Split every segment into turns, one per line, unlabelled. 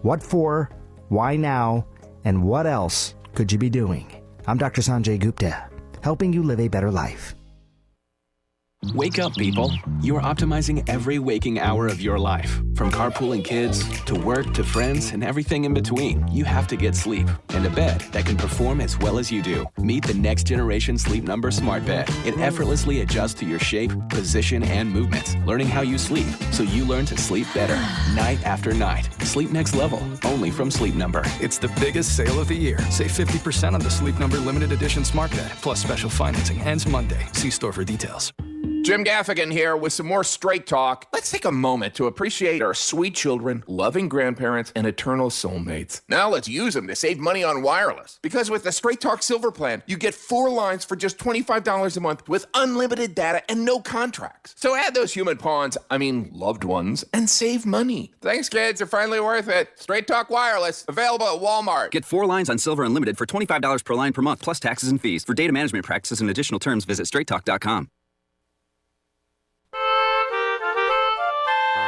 What for? Why now? And what else could you be doing? I'm Dr. Sanjay Gupta, helping you live a better life.
Wake up, people. You are optimizing every waking hour of your life. From carpooling kids, to work, to friends, and everything in between. You have to get sleep. And a bed that can perform as well as you do. Meet the next generation Sleep Number Smart Bed. It effortlessly adjusts to your shape, position, and movements. Learning how you sleep, so you learn to sleep better. Night after night. Sleep next level. Only from Sleep Number.
It's the biggest sale of the year. Save 50% on the Sleep Number Limited Edition Smart Bed. Plus special financing. Ends Monday. See store for details.
Jim Gaffigan here with some more Straight Talk. Let's take a moment to appreciate our sweet children, loving grandparents, and eternal soulmates. Now let's use them to save money on wireless. Because with the Straight Talk Silver Plan, you get 4 lines for just $25 a month with unlimited data and no contracts. So add those human pawns, loved ones, and save money. Thanks, kids. They're finally worth it. Straight Talk Wireless, available at Walmart.
Get 4 lines on Silver Unlimited for $25 per line per month, plus taxes and fees. For data management practices and additional terms, visit straighttalk.com.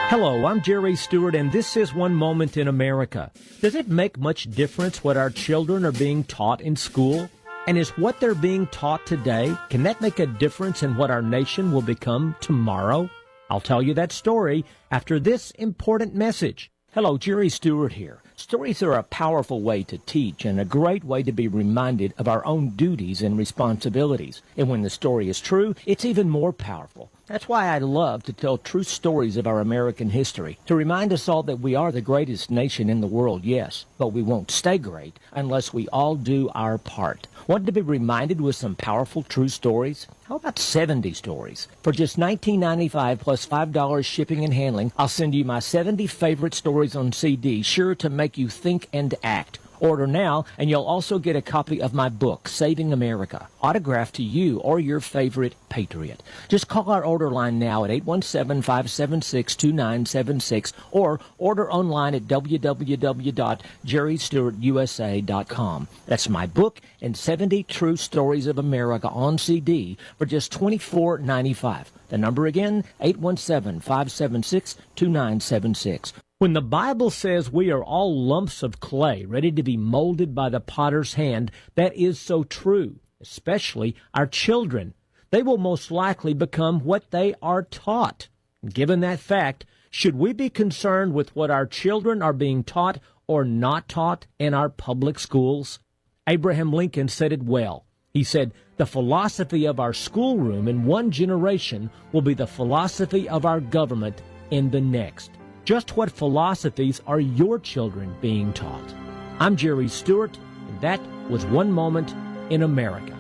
Hello, I'm Jerry Stewart, and this is One Moment in America. Does it make much difference what our children are being taught in school? And is what they're being taught today, can that make a difference in what our nation will become tomorrow? I'll tell you that story after this important message. Hello, Jerry Stewart here. Stories are a powerful way to teach and a great way to be reminded of our own duties and responsibilities. And when the story is true, it's even more powerful. That's why I love to tell true stories of our American history, to remind us all that we are the greatest nation in the world, yes, but we won't stay great unless we all do our part. Want to be reminded with some powerful true stories? How about 70 stories? For just $19.95 plus $5 shipping and handling, I'll send you my 70 favorite stories on CD, sure to make you think and act. Order now, and you'll also get a copy of my book, Saving America, autographed to you or your favorite patriot. Just call our order line now at 817-576-2976 or order online at www.jerrystewartusa.com. That's my book and 70 True Stories of America on CD for just $24.95. The number again, 817-576-2976. When the Bible says we are all lumps of clay ready to be molded by the potter's hand, that is so true, especially our children. They will most likely become what they are taught. Given that fact, should we be concerned with what our children are being taught or not taught in our public schools? Abraham Lincoln said it well. He said, "The philosophy of our schoolroom in one generation will be the philosophy of our government in the next." Just what philosophies are your children being taught? I'm Jerry Stewart, and that was One Moment in America.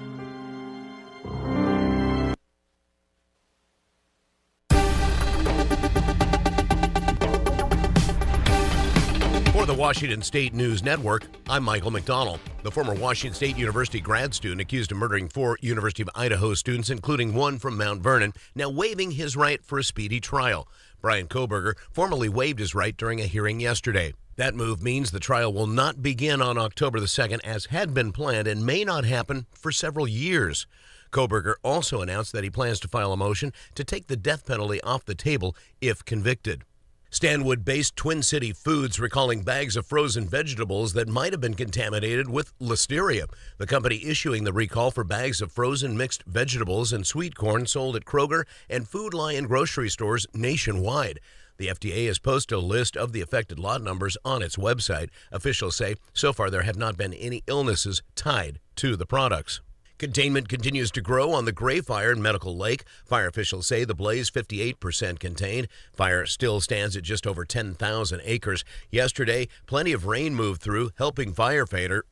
For the Washington State News Network, I'm Michael McDonald. The former Washington State University grad student accused of murdering 4 University of Idaho students, including one from Mount Vernon, now waiving his right for a speedy trial. Brian Koberger formally waived his right during a hearing yesterday. That move means the trial will not begin on October the 2nd as had been planned and may not happen for several years. Koberger also announced that he plans to file a motion to take the death penalty off the table if convicted. Stanwood-based Twin City Foods recalling bags of frozen vegetables that might have been contaminated with listeria. The company issuing the recall for bags of frozen mixed vegetables and sweet corn sold at Kroger and Food Lion grocery stores nationwide. The FDA has posted a list of the affected lot numbers on its website. Officials say so far there have not been any illnesses tied to the products. Containment continues to grow on the Gray Fire in Medical Lake. Fire officials say the blaze 58% contained. Fire still stands at just over 10,000 acres. Yesterday, plenty of rain moved through, helping firefighters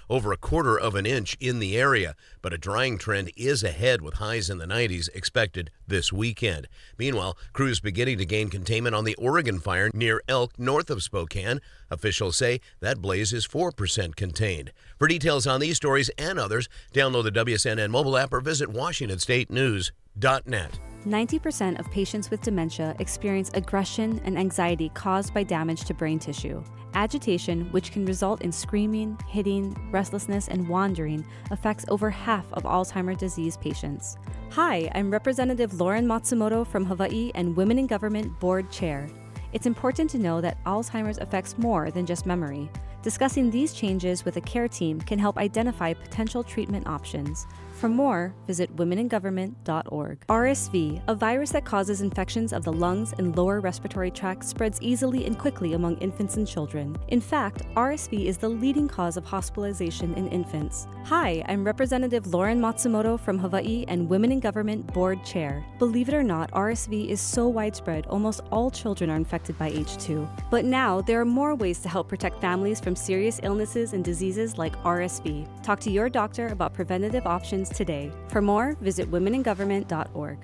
over a quarter of an inch in the area. But a drying trend is ahead with highs in the 90s expected this weekend. Meanwhile, crews beginning to gain containment on the Oregon fire near Elk north of Spokane. Officials say that blaze is 4% contained. For details on these stories and others, download the WSNN mobile app or visit WashingtonStateNews.net.
90% of patients with dementia experience aggression and anxiety caused by damage to brain tissue. Agitation, which can result in screaming, hitting, restlessness, and wandering, affects over half of Alzheimer's disease patients. Hi, I'm Representative Lauren Matsumoto from Hawaii and Women in Government Board Chair. it's important to know that Alzheimer's affects more than just memory. Discussing these changes with a care team can help identify potential treatment options. For more, visit womeningovernment.org. RSV, a virus that causes infections of the lungs and lower respiratory tract, spreads easily and quickly among infants and children. In fact, RSV is the leading cause of hospitalization in infants. Hi, I'm Representative Lauren Matsumoto from Hawaii and Women in Government Board Chair. Believe it or not, RSV is so widespread, almost all children are infected by H2. But now, there are more ways to help protect families from serious illnesses and diseases like RSV. Talk to your doctor about preventative options today. For more, visit womeningovernment.org.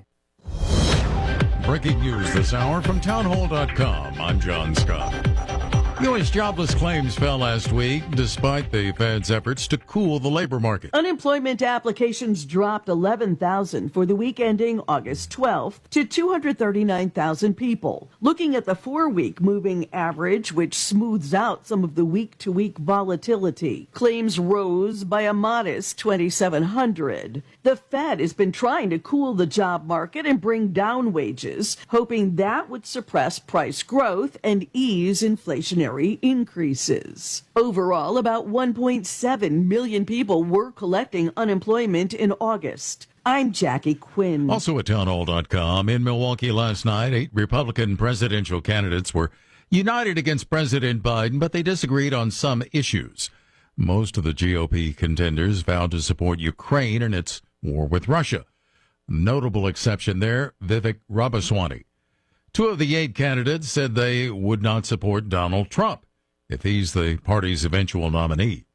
Breaking news this hour from townhall.com. I'm John Scott. U.S. jobless claims fell last week despite the Fed's efforts to cool the labor market.
Unemployment applications dropped 11,000 for the week ending August 12th to 239,000 people. Looking at the 4-week moving average, which smooths out some of the week-to-week volatility, claims rose by a modest 2,700. The Fed has been trying to cool the job market and bring down wages, hoping that would suppress price growth and ease inflationary increases. Overall, about 1.7 million people were collecting unemployment in August. I'm Jackie Quinn.
Also at townhall.com, in Milwaukee last night, 8 Republican presidential candidates were united against President Biden, but they disagreed on some issues. Most of the GOP contenders vowed to support Ukraine in its war with Russia. Notable exception there, Vivek Ramaswamy. 2 of the 8 candidates said they would not support Donald Trump if he's the party's eventual nominee.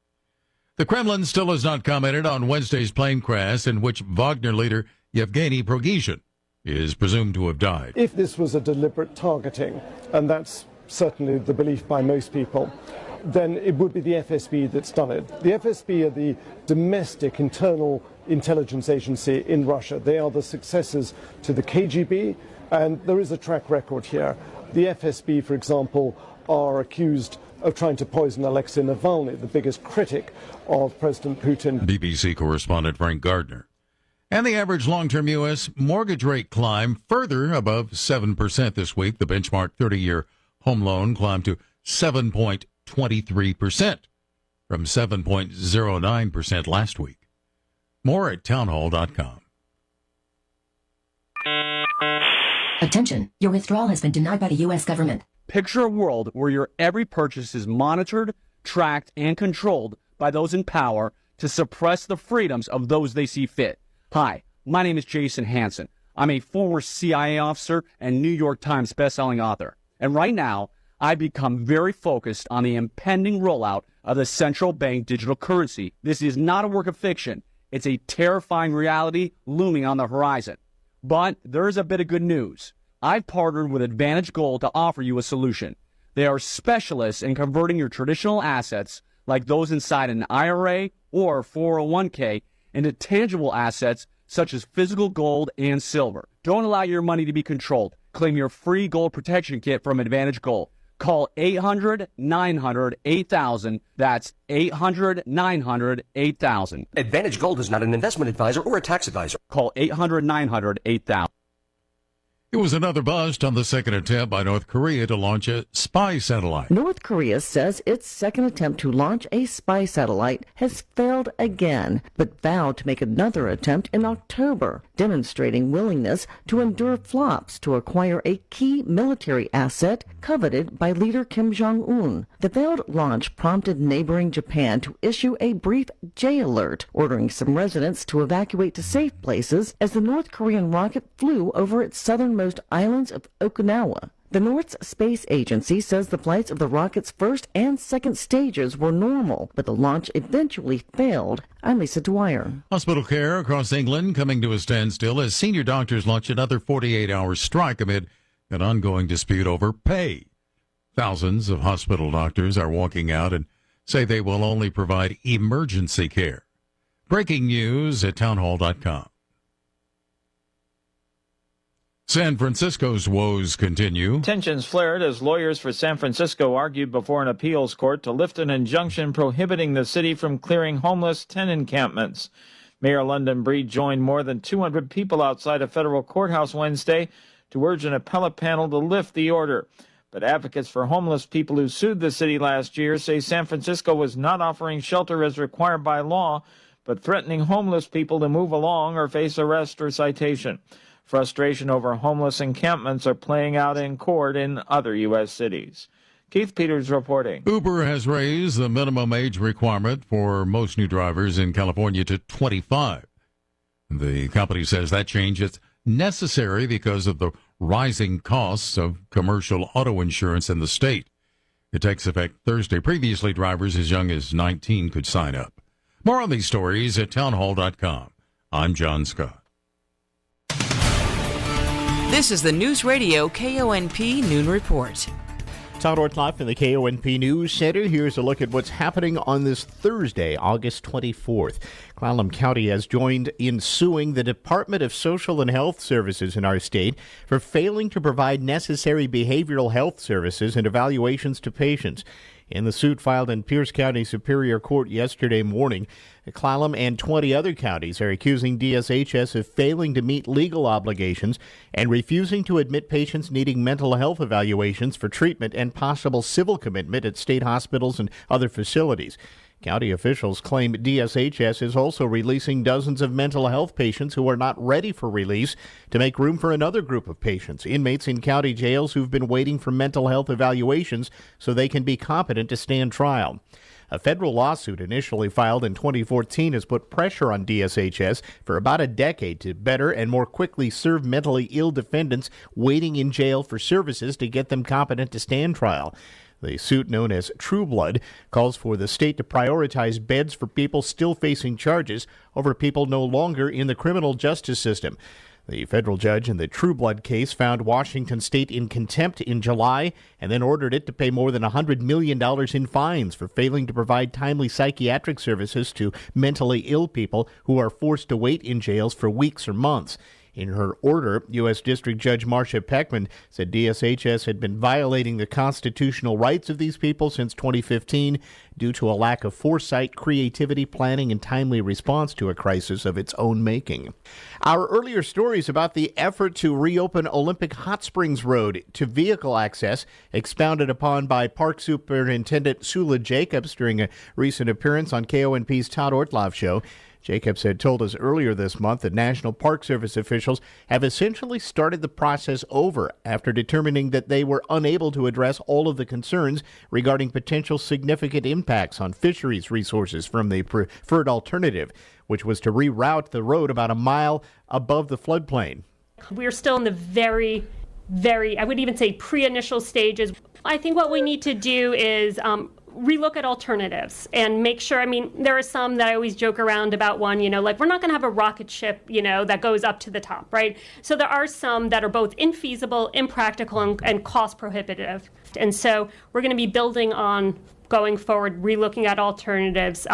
The Kremlin still has not commented on Wednesday's plane crash in which Wagner leader Yevgeny Prigozhin is presumed to have died.
If this was a deliberate targeting, and that's certainly the belief by most people, then it would be the FSB that's done it. The FSB are the domestic internal intelligence agency in Russia. They are the successors to the KGB. And there is a track record here. The FSB, for example, are accused of trying to poison Alexei Navalny, the biggest critic of President Putin.
BBC correspondent Frank Gardner. And the average long-term U.S. mortgage rate climbed further above 7% this week. The benchmark 30-year home loan climbed to 7.23% from 7.09% last week. More at townhall.com.
Attention, your withdrawal has been denied by the U.S. government.
Picture a world where your every purchase is monitored, tracked, and controlled by those in power to suppress the freedoms of those they see fit. Hi, my name is Jason Hansen. I'm a former CIA officer and New York Times bestselling author. And right now, I've become very focused on the impending rollout of the central bank digital currency. This is not a work of fiction. It's a terrifying reality looming on the horizon. But there is a bit of good news. I've partnered with Advantage Gold to offer you a solution. They are specialists in converting your traditional assets, like those inside an IRA or 401k, into tangible assets such as physical gold and silver. Don't allow your money to be controlled. Claim your free gold protection kit from Advantage Gold. Call 800-900-8000. That's 800-900-8000.
Advantage Gold is not an investment advisor or a tax advisor.
Call 800-900-8000.
It was another bust on the second attempt by North Korea to launch a spy satellite.
North Korea says its second attempt to launch a spy satellite has failed again, but vowed to make another attempt in October, demonstrating willingness to endure flops to acquire a key military asset coveted by leader Kim Jong-un. The failed launch prompted neighboring Japan to issue a brief J alert, ordering some residents to evacuate to safe places as the North Korean rocket flew over its southernmost islands of Okinawa. The North's space agency says the flights of the rocket's first and second stages were normal, but the launch eventually failed. I'm Lisa Dwyer.
Hospital care across England coming to a standstill as senior doctors launch another 48-hour strike amid an ongoing dispute over pay. Thousands of hospital doctors are walking out and say they will only provide emergency care. Breaking news at townhall.com. San Francisco's woes continue.
Tensions flared as lawyers for San Francisco argued before an appeals court to lift an injunction prohibiting the city from clearing homeless tent encampments. Mayor London Breed joined more than 200 people outside a federal courthouse Wednesday to urge an appellate panel to lift the order. But advocates for homeless people who sued the city last year say San Francisco was not offering shelter as required by law, but threatening homeless people to move along or face arrest or citation. Frustration over homeless encampments are playing out in court in other U.S. cities. Keith Peters reporting.
Uber has raised the minimum age requirement for most new drivers in California to 25. The company says that change is necessary because of the rising costs of commercial auto insurance in the state. It takes effect Thursday. Previously, drivers as young as 19 could sign up. More on these stories at townhall.com. I'm John Scott.
This is the Newsradio KONP Noon Report.
Todd Ortloff in the KONP News Center. Here's a look at what's happening on this Thursday, August 24th. Clallam County has joined in suing the Department of Social and Health Services in our state for failing to provide necessary behavioral health services and evaluations to patients. In the suit filed in Pierce County Superior Court yesterday morning, Clallam and 20 other counties are accusing DSHS of failing to meet legal obligations and refusing to admit patients needing mental health evaluations for treatment and possible civil commitment at state hospitals and other facilities. County officials claim DSHS is also releasing dozens of mental health patients who are not ready for release to make room for another group of patients, inmates in county jails who've been waiting for mental health evaluations so they can be competent to stand trial. A federal lawsuit initially filed in 2014 has put pressure on DSHS for about a decade to better and more quickly serve mentally ill defendants waiting in jail for services to get them competent to stand trial. The suit, known as True Blood, calls for the state to prioritize beds for people still facing charges over people no longer in the criminal justice system. The federal judge in the True Blood case found Washington State in contempt in July and then ordered it to pay more than $100 million in fines for failing to provide timely psychiatric services to mentally ill people who are forced to wait in jails for weeks or months. In her order, U.S. District Judge Marcia Peckman said DSHS had been violating the constitutional rights of these people since 2015 due to a lack of foresight, creativity, planning, and timely response to a crisis of its own making. Our earlier stories about the effort to reopen Olympic Hot Springs Road to vehicle access, expounded upon by Park Superintendent Sula Jacobs during a recent appearance on KONP's Todd Ortloff Show. Jacobs had told us earlier this month that National Park Service officials have essentially started the process over after determining that they were unable to address all of the concerns regarding potential significant impacts on fisheries resources from the preferred alternative, which was to reroute the road about a mile above the floodplain.
We're still in the very, I would even say pre-initial stages. I think what we need to do is relook at alternatives and make sure, there are some that I always joke around about one, like we're not going to have a rocket ship, that goes up to the top, right? So there are some that are both infeasible, impractical, and cost prohibitive. And so we're going to be building on going forward, relooking at alternatives.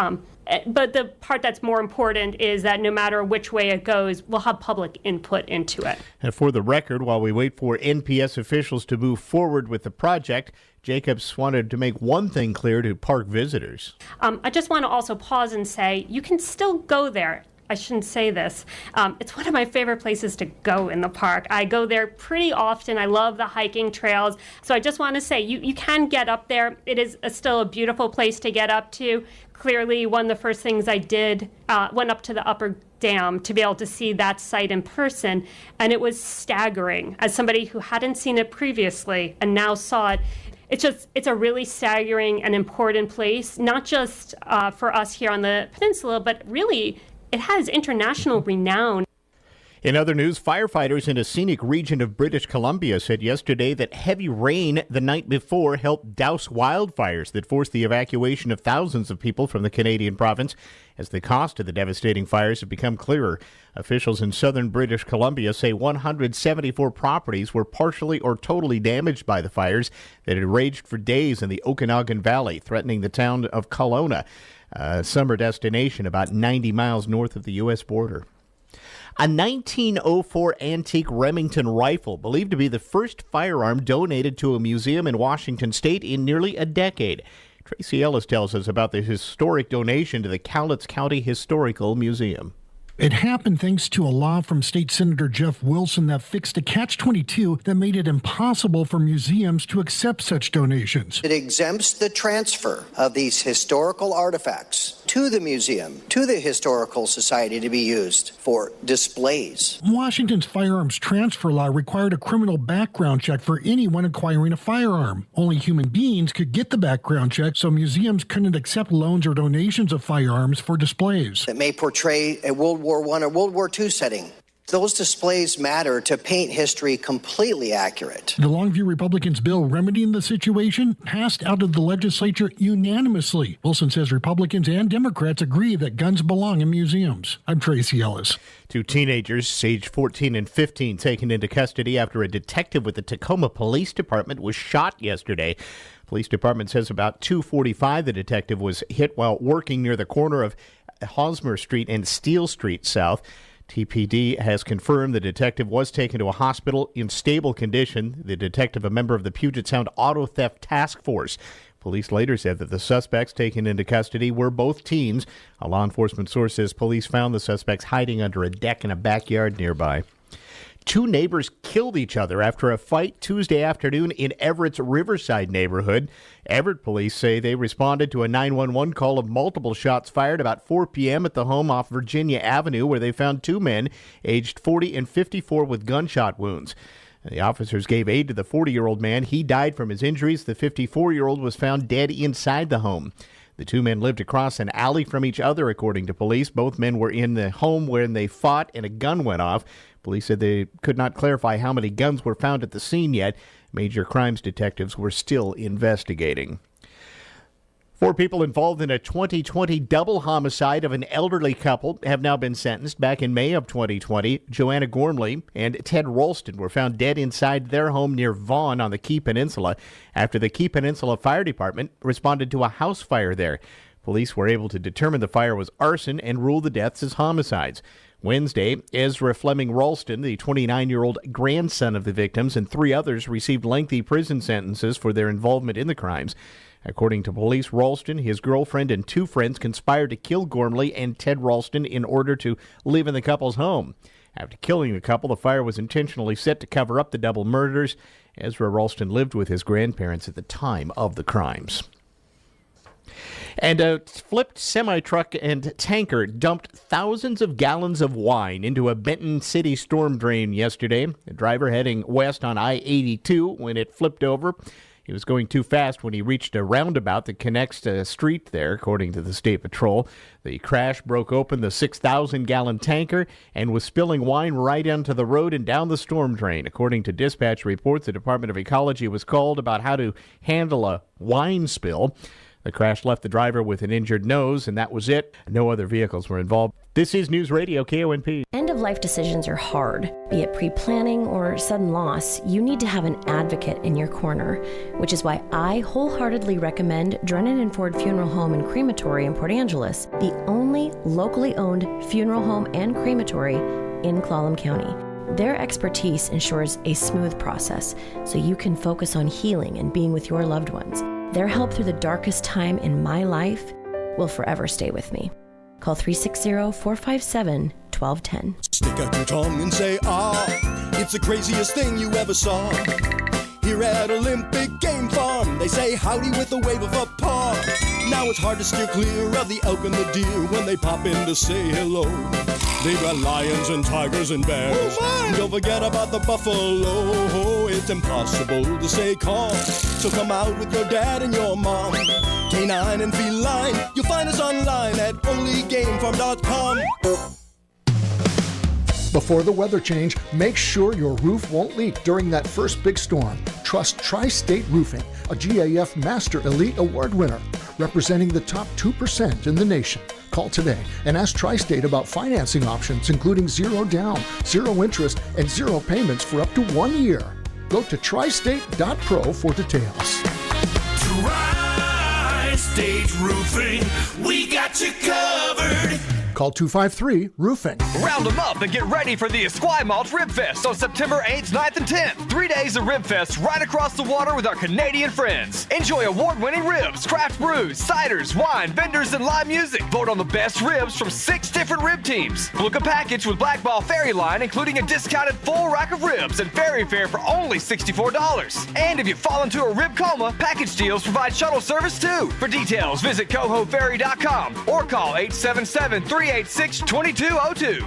But the part that's more important is that no matter which way it goes, we'll have public input into it.
And for the record, while we wait for NPS officials to move forward with the project, Jacobs wanted to make one thing clear to park visitors.
I just want to also pause and say you can still go there. I shouldn't say this. It's one of my favorite places to go in the park. I go there pretty often. I love the hiking trails. So I just want to say you can get up there. It is still a beautiful place to get up to. Clearly, one of the first things I did, went up to the upper dam to be able to see that site in person. And it was staggering. As somebody who hadn't seen it previously and now saw it, it's a really staggering and important place, not just for us here on the peninsula, but really it has international renown.
In other news, firefighters in a scenic region of British Columbia said yesterday that heavy rain the night before helped douse wildfires that forced the evacuation of thousands of people from the Canadian province. As the cost of the devastating fires have become clearer, officials in southern British Columbia say 174 properties were partially or totally damaged by the fires that had raged for days in the Okanagan Valley, threatening the town of Kelowna, a summer destination about 90 miles north of the U.S. border. A 1904 antique Remington rifle, believed to be the first firearm donated to a museum in Washington state in nearly a decade. Tracy Ellis tells us about the historic donation to the Cowlitz County Historical Museum.
It happened thanks to a law from State Senator Jeff Wilson that fixed a catch-22 that made it impossible for museums to accept such donations.
It exempts the transfer of these historical artifacts to the museum, to the Historical Society to be used for displays.
Washington's firearms transfer law required a criminal background check for anyone acquiring a firearm. Only human beings could get the background check, so museums couldn't accept loans or donations of firearms for displays.
That may portray a World War I or World War II setting. Those displays matter to paint history completely accurate.
The Longview Republicans' bill remedying the situation passed out of the legislature unanimously. Wilson says Republicans and Democrats agree that guns belong in museums. I'm Tracy Ellis.
2 teenagers, aged 14 and 15, taken into custody after a detective with the Tacoma Police Department was shot yesterday. Police department says about 2:45 the detective was hit while working near the corner of Hosmer Street and Steele Street South. TPD has confirmed the detective was taken to a hospital in stable condition. The detective, a member of the Puget Sound Auto Theft Task Force. Police later said that the suspects taken into custody were both teens. A law enforcement source says police found the suspects hiding under a deck in a backyard nearby. 2 neighbors killed each other after a fight Tuesday afternoon in Everett's Riverside neighborhood. Everett police say they responded to a 911 call of multiple shots fired about 4 p.m. at the home off Virginia Avenue, where they found 2 men aged 40 and 54 with gunshot wounds. The officers gave aid to the 40-year-old man. He died from his injuries. The 54-year-old was found dead inside the home. The 2 men lived across an alley from each other, according to police. Both men were in the home when they fought and a gun went off. Police said they could not clarify how many guns were found at the scene yet. Major crimes detectives were still investigating. 4 people involved in a 2020 double homicide of an elderly couple have now been sentenced. Back in May of 2020, Joanna Gormley and Ted Ralston were found dead inside their home near Vaughan on the Key Peninsula after the Key Peninsula Fire Department responded to a house fire there. Police were able to determine the fire was arson and rule the deaths as homicides. Wednesday, Ezra Fleming Ralston, the 29-year-old grandson of the victims, and 3 others received lengthy prison sentences for their involvement in the crimes. According to police, Ralston, his girlfriend, and 2 friends conspired to kill Gormley and Ted Ralston in order to live in the couple's home. After killing the couple, the fire was intentionally set to cover up the double murders. Ezra Ralston lived with his grandparents at the time of the crimes. And a flipped semi-truck and tanker dumped thousands of gallons of wine into a Benton City storm drain yesterday. The driver heading west on I-82 when it flipped over. He was going too fast when he reached a roundabout that connects a street there, according to the State Patrol. The crash broke open the 6,000-gallon tanker and was spilling wine right onto the road and down the storm drain. According to dispatch reports, the Department of Ecology was called about how to handle a wine spill. The crash left the driver with an injured nose, and that was it. No other vehicles were involved. This is Newsradio KONP.
End-of-life decisions are hard. Be it pre-planning or sudden loss, you need to have an advocate in your corner, which is why I wholeheartedly recommend Drennan and Ford Funeral Home and Crematory in Port Angeles, the only locally owned funeral home and crematory in Clallam County. Their expertise ensures a smooth process so you can focus on healing and being with your loved ones. Their help through the darkest time in my life will forever stay with me. Call 360-457-1210.
Stick out your tongue and say, ah, it's the craziest thing you ever saw. Here at Olympic Game Farm, they say howdy with a wave of a paw. Now it's hard to steer clear of the elk and the deer when they pop in to say hello. They've got lions and tigers and bears. Don't forget about the buffalo. It's impossible to stay calm. So come out with your dad and your mom. Canine and feline, you'll find us online at onlygamefarm.com.
Before the weather change, make sure your roof won't leak during that first big storm. Trust Tri-State Roofing, a GAF Master Elite Award winner, representing the top 2% in the nation. Call today and ask Tri-State about financing options, including 0 down, 0 interest, and 0 payments for up to 1 year. Go to tristate.pro for details.
Tri-State Roofing, we got you covered.
Call 253-ROOFING.
Round them up and get ready for the Esquimalt Rib Fest on September 8th, 9th, and 10th. 3 days of Rib Fest right across the water with our Canadian friends. Enjoy award-winning ribs, craft brews, ciders, wine, vendors, and live music. Vote on the best ribs from 6 different rib teams. Book a package with Black Ball Ferry Line, including a discounted full rack of ribs and ferry fare for only $64. And if you fall into a rib coma, package deals provide shuttle service too. For details, visit cohoferry.com or call 877-386-2202.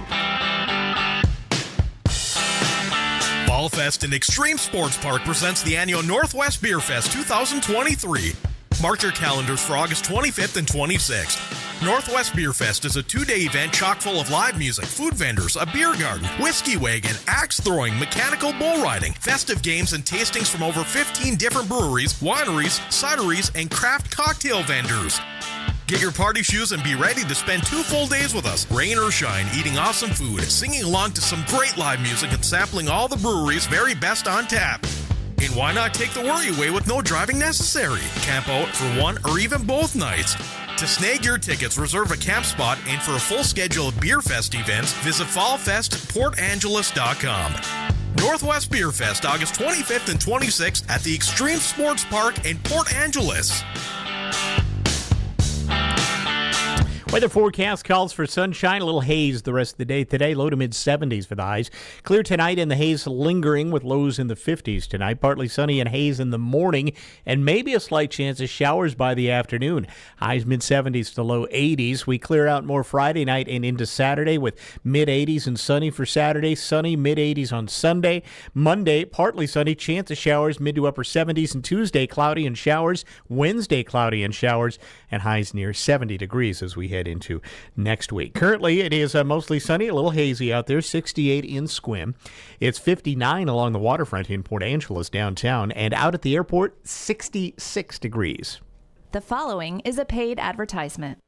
Fall Fest in Extreme Sports Park presents the annual Northwest Beer Fest 2023. Mark your calendars for August 25th and 26th. Northwest Beer Fest is a 2-day event chock full of live music, food vendors, a beer garden, whiskey wagon, axe throwing, mechanical bull riding, festive games, and tastings from over 15 different breweries, wineries, cideries, and craft cocktail vendors. Get your party shoes and be ready to spend 2 full days with us, rain or shine, eating awesome food, singing along to some great live music, and sampling all the breweries' very best on tap. And why not take the worry away with no driving necessary? Camp out for one or even both nights. To snag your tickets, reserve a camp spot, and for a full schedule of Beer Fest events, visit fallfestportangeles.com. Northwest Beer Fest, August 25th and 26th at the Extreme Sports Park in Port Angeles.
Weather forecast calls for sunshine, a little haze the rest of the day today, low to mid-70s for the highs. Clear tonight and the haze lingering with lows in the 50s tonight. Partly sunny and haze in the morning and maybe a slight chance of showers by the afternoon. Highs mid-70s to low 80s. We clear out more Friday night and into Saturday with mid-80s and sunny for Saturday. Sunny, mid-80s on Sunday. Monday, partly sunny, chance of showers, mid to upper 70s. And Tuesday, cloudy and showers. Wednesday, cloudy and showers. And highs near 70 degrees as we head into next week. Currently, it is mostly sunny, a little hazy out there, 68 in Sequim. It's 59 along the waterfront in Port Angeles downtown, and out at the airport, 66 degrees.
The following is a paid advertisement.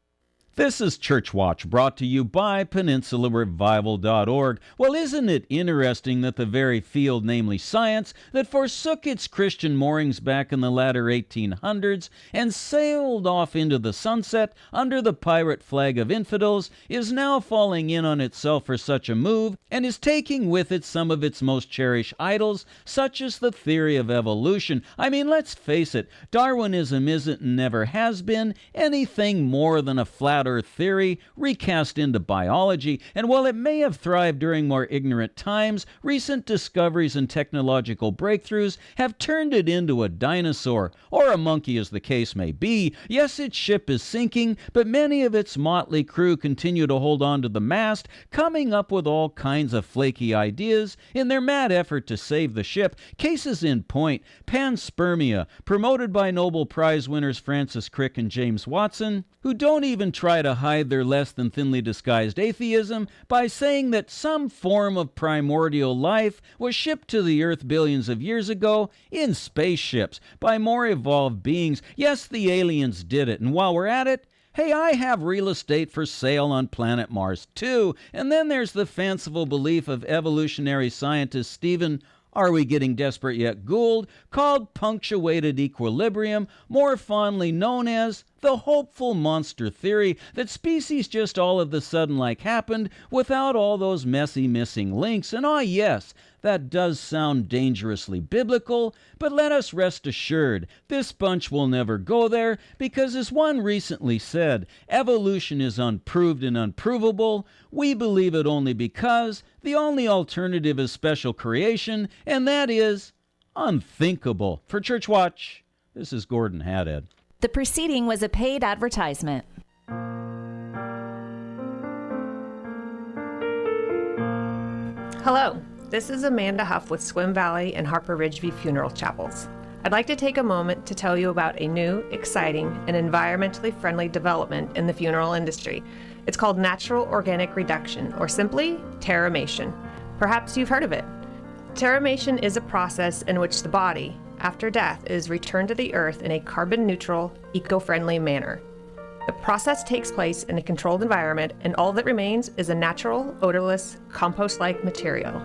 This is Church Watch, brought to you by PeninsulaRevival.org. Well, isn't it interesting that the very field, namely science, that forsook its Christian moorings back in the latter 1800s and sailed off into the sunset under the pirate flag of infidels, is now falling in on itself for such a move and is taking with it some of its most cherished idols, such as the theory of evolution. I mean, let's face it, Darwinism isn't and never has been anything more than a flat earth theory recast into biology, and while it may have thrived during more ignorant times, recent discoveries and technological breakthroughs have turned it into a dinosaur, or a monkey as the case may be. Yes, its ship is sinking, but many of its motley crew continue to hold on to the mast, coming up with all kinds of flaky ideas in their mad effort to save the ship. Cases in point, panspermia, promoted by Nobel Prize winners Francis Crick and James Watson, who don't even try to hide their less than thinly disguised atheism by saying that some form of primordial life was shipped to the Earth billions of years ago in spaceships by more evolved beings. Yes, the aliens did it, and while we're at it, hey, I have real estate for sale on planet Mars too. And then there's the fanciful belief of evolutionary scientist Stephen Are we getting desperate yet Gould, called punctuated equilibrium, more fondly known as the hopeful monster theory, that species just all of the sudden happened without all those messy missing links. And yes, that does sound dangerously biblical, but let us rest assured, this bunch will never go there, because as one recently said, evolution is unproved and unprovable. We believe it only because the only alternative is special creation, and that is unthinkable. For Church Watch, this is Gordon Haddad.
The preceding was a paid advertisement.
Hello, this is Amanda Huff with Swim Valley and Harper Ridgeview Funeral Chapels. I'd like to take a moment to tell you about a new, exciting, and environmentally friendly development in the funeral industry. It's called natural organic reduction, or simply terramation. Perhaps you've heard of it. Terramation is a process in which the body, after death, is returned to the earth in a carbon-neutral, eco-friendly manner. The process takes place in a controlled environment, and all that remains is a natural, odorless, compost-like material.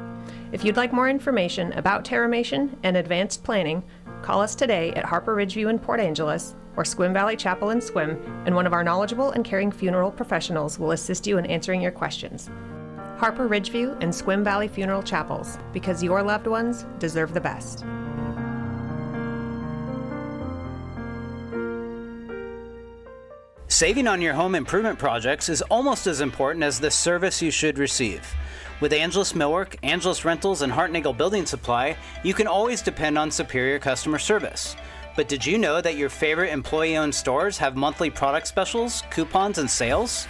If you'd like more information about terramation and advanced planning, Call us today at Harper Ridgeview in Port Angeles or Squim Valley Chapel and Swim, and one of our knowledgeable and caring funeral professionals will assist you in answering your questions. Harper Ridgeview and Squim Valley Funeral Chapels, because your loved ones deserve the best.
Saving on your home improvement projects is almost as important as the service you should receive. With Angelus Millwork, Angelus Rentals, and Hartnagel Building Supply, you can always depend on superior customer service. But did you know that your favorite employee-owned stores have monthly product specials, coupons, and sales?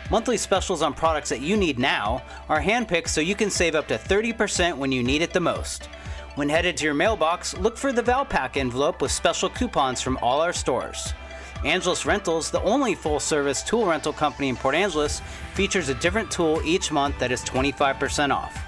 Monthly specials on products that you need now are handpicked so you can save up to 30% when you need it the most. When headed to your mailbox, look for the Valpak envelope with special coupons from all our stores. Angelus Rentals, the only full-service tool rental company in Port Angeles, features a different tool each month that is 25% off.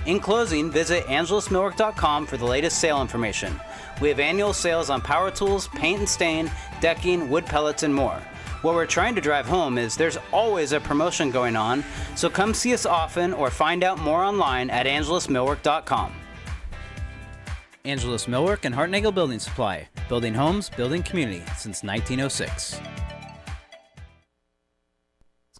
In closing, visit angelusmillwork.com for the latest sale information. We have annual sales on power tools, paint and stain, decking, wood pellets, and more. What we're trying to drive home is there's always a promotion going on, so come see us often or find out more online at angelusmillwork.com. Angelus Millwork and Hartnagel Building Supply. Building homes, building community since 1906.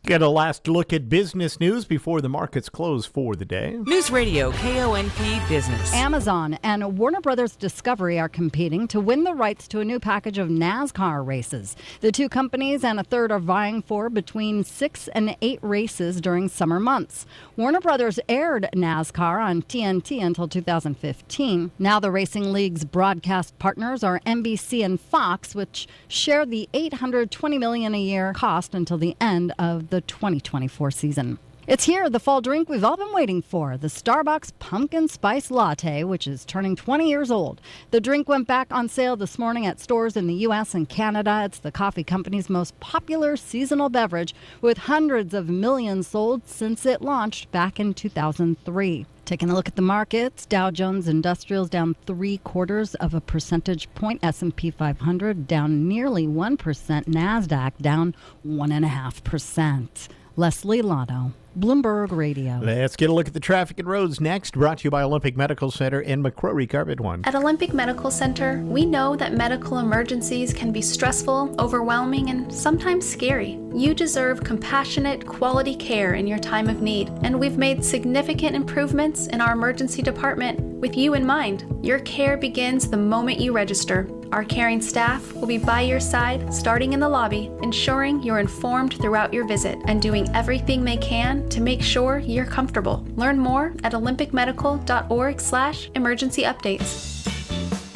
Get a last look at business news before the markets close for the day.
Newsradio KONP Business.
Amazon and Warner Brothers Discovery are competing to win the rights to a new package of NASCAR races. The two companies and a third are vying for between 6 and 8 races during summer months. Warner Brothers aired NASCAR on TNT until 2015. Now the racing league's broadcast partners are NBC and Fox, which share the $820 million a year cost until the end of the 2024 season. It's here, the fall drink we've all been waiting for, the Starbucks Pumpkin Spice Latte, which is turning 20 years old. The drink went back on sale this morning at stores in the U.S. and Canada. It's the coffee company's most popular seasonal beverage, with hundreds of millions sold since it launched back in 2003. Taking a look at the markets, Dow Jones Industrials down 0.75 of a percentage point, S&P 500 down nearly 1%, NASDAQ down 1.5%. Leslie Lotto, Bloomberg Radio.
Let's get a look at the traffic and roads next, brought to you by Olympic Medical Center and McCrory Carpet One.
At Olympic Medical Center, we know that medical emergencies can be stressful, overwhelming, and sometimes scary. You deserve compassionate, quality care in your time of need, and we've made significant improvements in our emergency department with you in mind. Your care begins the moment you register. Our caring staff will be by your side, starting in the lobby, ensuring you're informed throughout your visit and doing everything they can to make sure you're comfortable. Learn more at olympicmedical.org/emergency updates.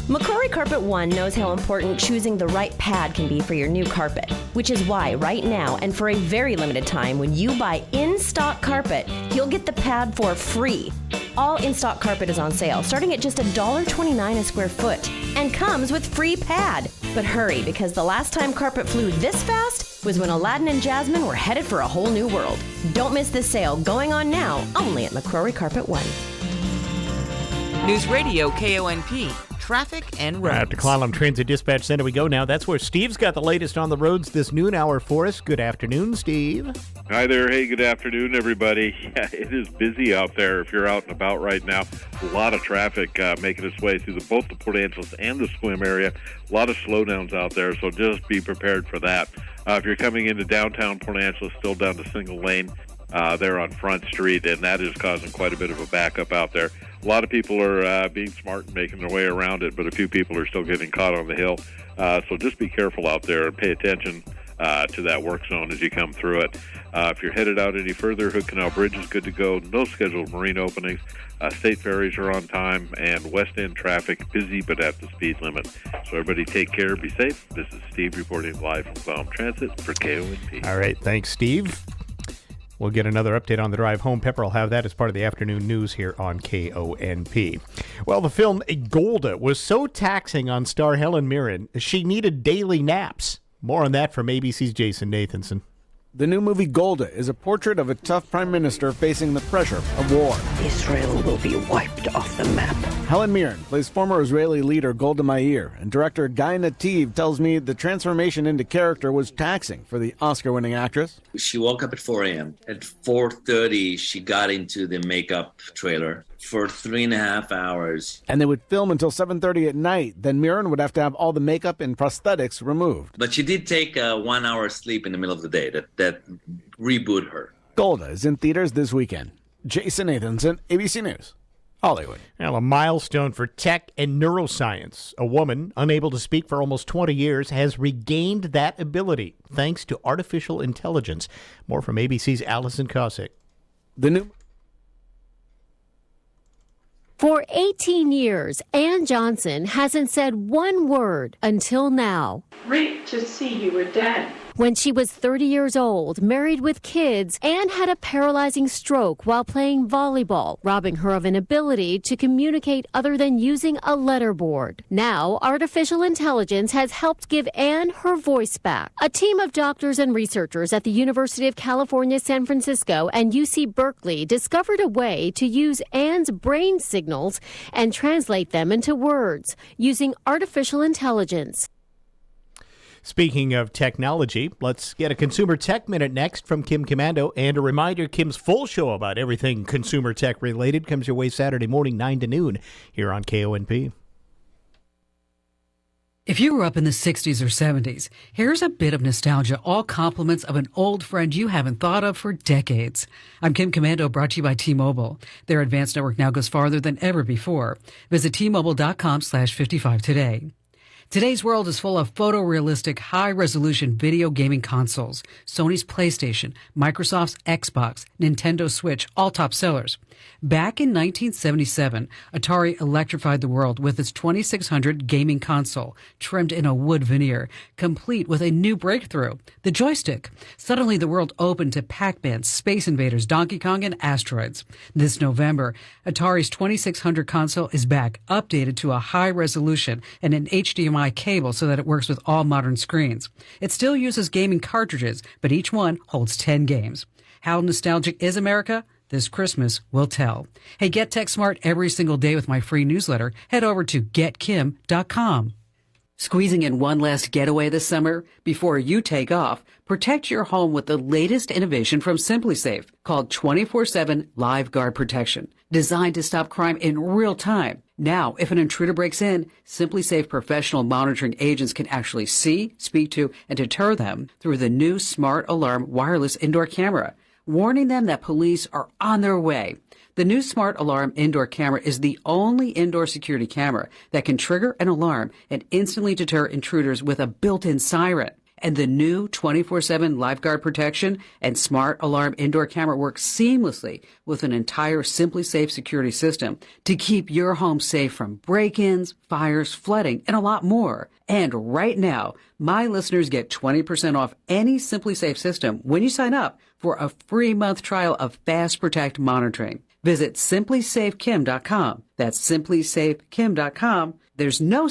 McCrory Carpet One knows how important choosing the right pad can be for your new carpet, which is why right now and for a very limited time, when you buy in-stock carpet, you'll get the pad for free. All in-stock carpet is on sale, starting at just $1.29 a square foot, and comes with free pad. But hurry, because the last time carpet flew this fast was when Aladdin and Jasmine were headed for a whole new world. Don't miss this sale, going on now, only at McCrory Carpet One.
News Radio KONP. Traffic and roads.
At the Clallam Transit Dispatch Center we go now. That's where Steve's got the latest on the roads this noon hour for us. Good afternoon, Steve.
Hi there. Hey, good afternoon, everybody. Yeah, it is busy out there if you're out and about right now. A lot of traffic making its way through both the Port Angeles and the Squim area. A lot of slowdowns out there, so just be prepared for that. If you're coming into downtown Port Angeles, still down to single lane there on Front Street, and that is causing quite a bit of a backup out there. A lot of people are being smart and making their way around it, but a few people are still getting caught on the hill. So just be careful out there and pay attention to that work zone as you come through it. If you're headed out any further, Hood Canal Bridge is good to go. No scheduled marine openings. State ferries are on time, and West End traffic busy but at the speed limit. So everybody take care, be safe. This is Steve reporting live from Clallam Transit for KONP.
All right, thanks, Steve. We'll get another update on the drive home. Pepper will have that as part of the afternoon news here on KONP. Well, the film Golda was so taxing on star Helen Mirren, she needed daily naps. More on that from ABC's Jason Nathanson.
The new movie Golda is a portrait of a tough prime minister facing the pressure of war.
Israel will be wiped off the map.
Helen Mirren plays former Israeli leader Golda Meir, and director Guy Nativ tells me the transformation into character was taxing for the Oscar-winning actress.
She woke up at 4 a.m. At 4:30, she got into the makeup trailer.
for 3.5 hours.
And they would film until 7:30 at night. Then Mirren would have to have all the makeup and prosthetics removed.
But she did take a 1 hour sleep in the middle of the day. That rebooted her.
Golda is in theaters this weekend. Jason Nathanson, ABC News, Hollywood.
Well, a milestone for tech and neuroscience. A woman, unable to speak for almost 20 years, has regained that ability thanks to artificial intelligence. More from ABC's Allison Cossack.
For 18 years, Ann Johnson hasn't said one word until now.
Great to see you were dead.
When she was 30 years old, married with kids, Ann had a paralyzing stroke while playing volleyball, robbing her of an ability to communicate other than using a letterboard. Now, artificial intelligence has helped give Ann her voice back. A team of doctors and researchers at the University of California, San Francisco and UC Berkeley discovered a way to use Ann's brain signals and translate them into words using artificial intelligence.
Speaking of technology, let's get a Consumer Tech Minute next from Kim Commando. And a reminder, Kim's full show about everything consumer tech related comes your way Saturday morning, 9 to noon, here on KONP.
If you were up in the 60s or 70s, here's a bit of nostalgia, all compliments of an old friend you haven't thought of for decades. I'm Kim Commando, brought to you by T-Mobile. Their advanced network now goes farther than ever before. Visit T-Mobile.com/55 today. Today's world is full of photorealistic, high-resolution video gaming consoles. Sony's PlayStation, Microsoft's Xbox, Nintendo Switch, all top sellers. Back in 1977, Atari electrified the world with its 2600 gaming console, trimmed in a wood veneer, complete with a new breakthrough, the joystick. Suddenly, the world opened to Pac-Man, Space Invaders, Donkey Kong, and asteroids. This November, Atari's 2600 console is back, updated to a high resolution and an HDMI cable so that it works with all modern screens. It still uses gaming cartridges, but each one holds 10 games. How nostalgic is America? This Christmas will tell. Hey, get tech smart every single day with my free newsletter. Head over to getkim.com. Squeezing in one last getaway this summer? Before you take off, protect your home with the latest innovation from SimpliSafe, called 24/7 Live Guard Protection, designed to stop crime in real time. Now, if an intruder breaks in, SimpliSafe professional monitoring agents can actually see, speak to, and deter them through the new Smart Alarm wireless indoor camera, warning them that police are on their way. The new Smart Alarm indoor camera is the only indoor security camera that can trigger an alarm and instantly deter intruders with a built-in siren. And the new 24/7 Live Guard Protection and Smart Alarm indoor camera work seamlessly with an entire SimpliSafe security system to keep your home safe from break-ins, fires, flooding, and a lot more. And right now, my listeners get 20% off any SimpliSafe system when you sign up for a free month trial of Fast Protect monitoring. Visit simplysafekim.com. That's simplysafekim.com. There's no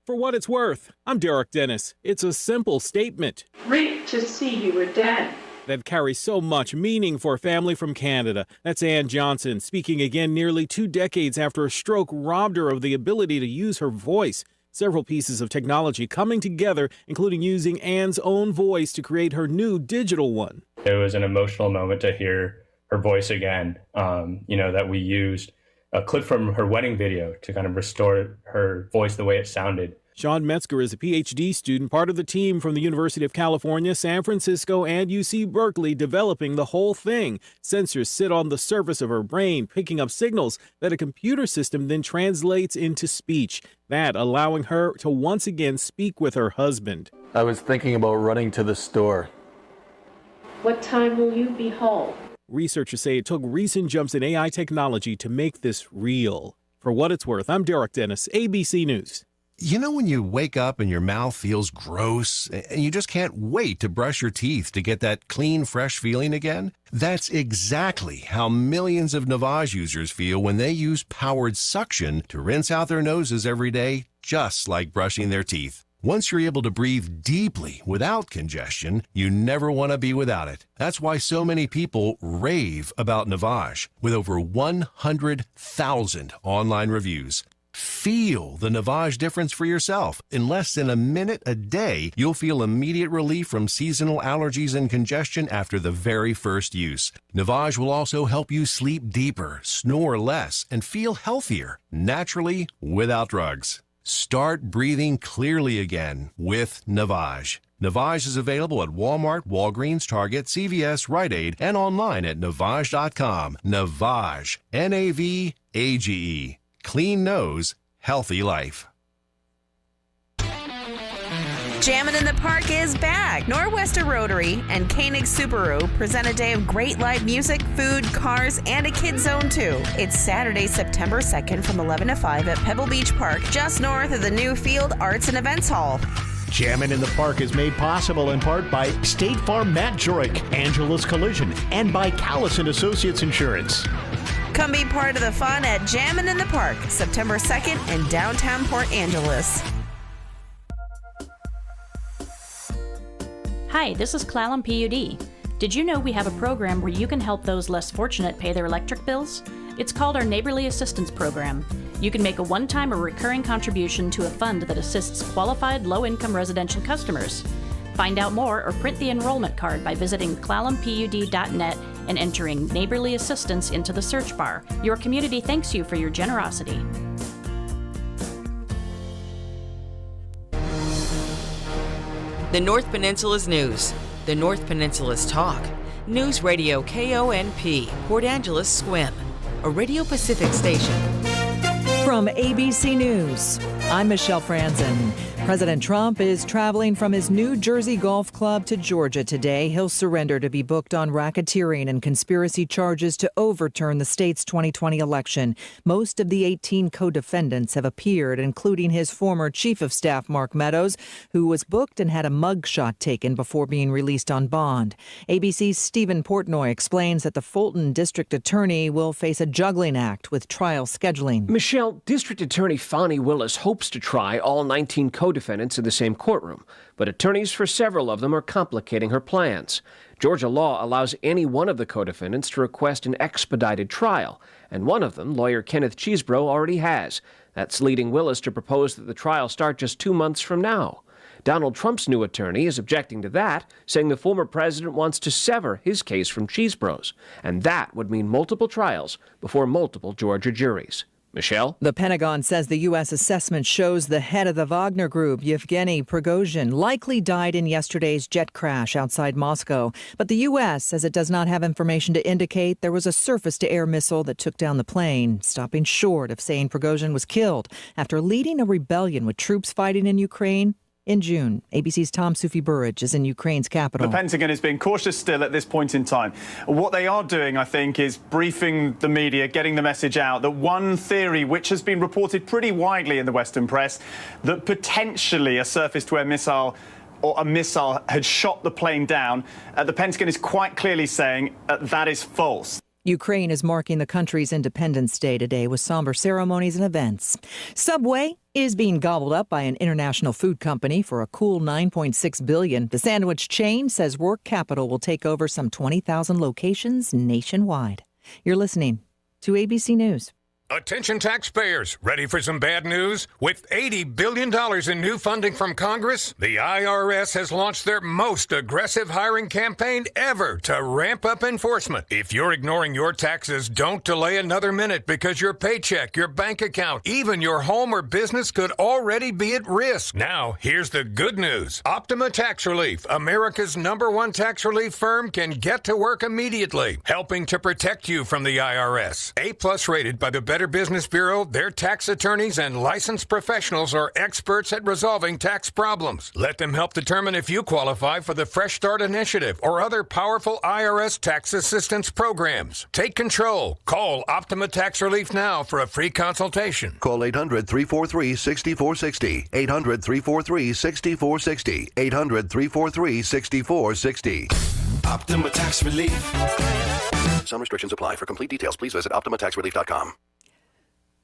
For what it's worth, I'm Derek Dennis. It's a simple statement
Great to see you were dead.
that carries so much meaning for a family from Canada. That's Ann Johnson, speaking again nearly 2 decades after a stroke robbed her of the ability to use her voice. Several pieces of technology coming together, including using Ann's own voice to create her new digital one.
It was an emotional moment to hear her voice again, that we used a clip from her wedding video to kind of restore her voice the way it sounded.
Sean Metzger is a PhD student, part of the team from the University of California, San Francisco, and UC Berkeley developing the whole thing. Sensors sit on the surface of her brain, picking up signals that a computer system then translates into speech, that allowing her to once again speak with her husband.
I was thinking about running to the store.
What time will you be home?
Researchers say it took recent jumps in AI technology to make this real. For what it's worth, I'm Derek Dennis, ABC News.
You know when you wake up and your mouth feels gross and you just can't wait to brush your teeth to get that clean, fresh feeling again? That's exactly how millions of Navage users feel when they use powered suction to rinse out their noses every day, just like brushing their teeth. Once you're able to breathe deeply without congestion, you never want to be without it. That's why so many people rave about Navage, with over 100,000 online reviews. Feel the Navage difference for yourself. In less than a minute a day, you'll feel immediate relief from seasonal allergies and congestion after the very first use. Navage will also help you sleep deeper, snore less, and feel healthier, naturally, without drugs. Start breathing clearly again with Navage. Navage is available at Walmart, Walgreens, Target, CVS, Rite Aid, and online at Navage.com. Navage. Navage. Clean nose, healthy life.
Jammin' in the Park is back. Nor'Wester Rotary and Koenig Subaru present a day of great live music, food, cars, and a kid zone too. It's Saturday, September 2nd from 11 to 5 at Pebble Beach Park, just north of the new Field Arts and Events Hall.
Jammin' in the Park is made possible in part by State Farm Matt Jurek, Angelus Collision, and by Callison Associates Insurance.
Come be part of the fun at Jammin' in the Park, September 2nd in downtown Port Angeles.
Hi, this is Clallam PUD. Did you know we have a program where you can help those less fortunate pay their electric bills? It's called our Neighborly Assistance Program. You can make a one-time or recurring contribution to a fund that assists qualified low-income residential customers. Find out more or print the enrollment card by visiting clallampud.net and entering Neighborly Assistance into the search bar. Your community thanks you for your generosity.
The North Peninsula's news. The North Peninsula's talk. Newsradio KONP, Port Angeles Squim, a Radio Pacific station.
From ABC News, I'm Michelle Franzen. President Trump is traveling from his New Jersey golf club to Georgia today. He'll surrender to be booked on racketeering and conspiracy charges to overturn the state's 2020 election. Most of the 18 co-defendants have appeared, including his former chief of staff, Mark Meadows, who was booked and had a mugshot taken before being released on bond. ABC's Stephen Portnoy explains that the Fulton district attorney will face a juggling act with trial scheduling.
Michelle, District Attorney Fani Willis hopes to try all 19 co-defendants in the same courtroom, but attorneys for several of them are complicating her plans. Georgia law allows any one of the co-defendants to request an expedited trial, and one of them, lawyer Kenneth Chesebro, already has. That's leading Willis to propose that the trial start just 2 months from now. Donald Trump's new attorney is objecting to that, saying the former president wants to sever his case from Chesebro's, and that would mean multiple trials before multiple Georgia juries. Michelle?
The Pentagon says the U.S. assessment shows the head of the Wagner Group, Yevgeny Prigozhin, likely died in yesterday's jet crash outside Moscow. But the U.S. says it does not have information to indicate there was a surface-to-air missile that took down the plane, stopping short of saying Prigozhin was killed after leading a rebellion with troops fighting in Ukraine. In June, ABC's Tom Sufi-Burridge is in Ukraine's capital.
The Pentagon is being cautious still at this point in time. What they are doing, I think, is briefing the media, getting the message out that one theory, which has been reported pretty widely in the Western press, that potentially a surface-to-air missile or a missile had shot the plane down, the Pentagon is quite clearly saying that is false.
Ukraine is marking the country's Independence Day today with somber ceremonies and events. Subway is being gobbled up by an international food company for a cool $9.6 billion. The sandwich chain says work capital will take over some 20,000 locations nationwide. You're listening to ABC News.
Attention taxpayers, ready for some bad news? With $80 billion in new funding from Congress, the IRS has launched their most aggressive hiring campaign ever to ramp up enforcement. If you're ignoring your taxes, don't delay another minute because your paycheck, your bank account, even your home or business could already be at risk. Now, here's the good news. Optima Tax Relief, America's #1 tax relief firm, can get to work immediately, helping to protect you from the IRS. A+ rated by the Better Business Bureau, their tax attorneys and licensed professionals are experts at resolving tax problems. Let them help determine if you qualify for the Fresh Start Initiative or other powerful IRS tax assistance programs. Take control. Call Optima Tax Relief now for a free consultation.
Call 800-343-6460. 800-343-6460. 800-343-6460.
Optima Tax Relief.
Some restrictions apply. For complete details, please visit OptimaTaxRelief.com.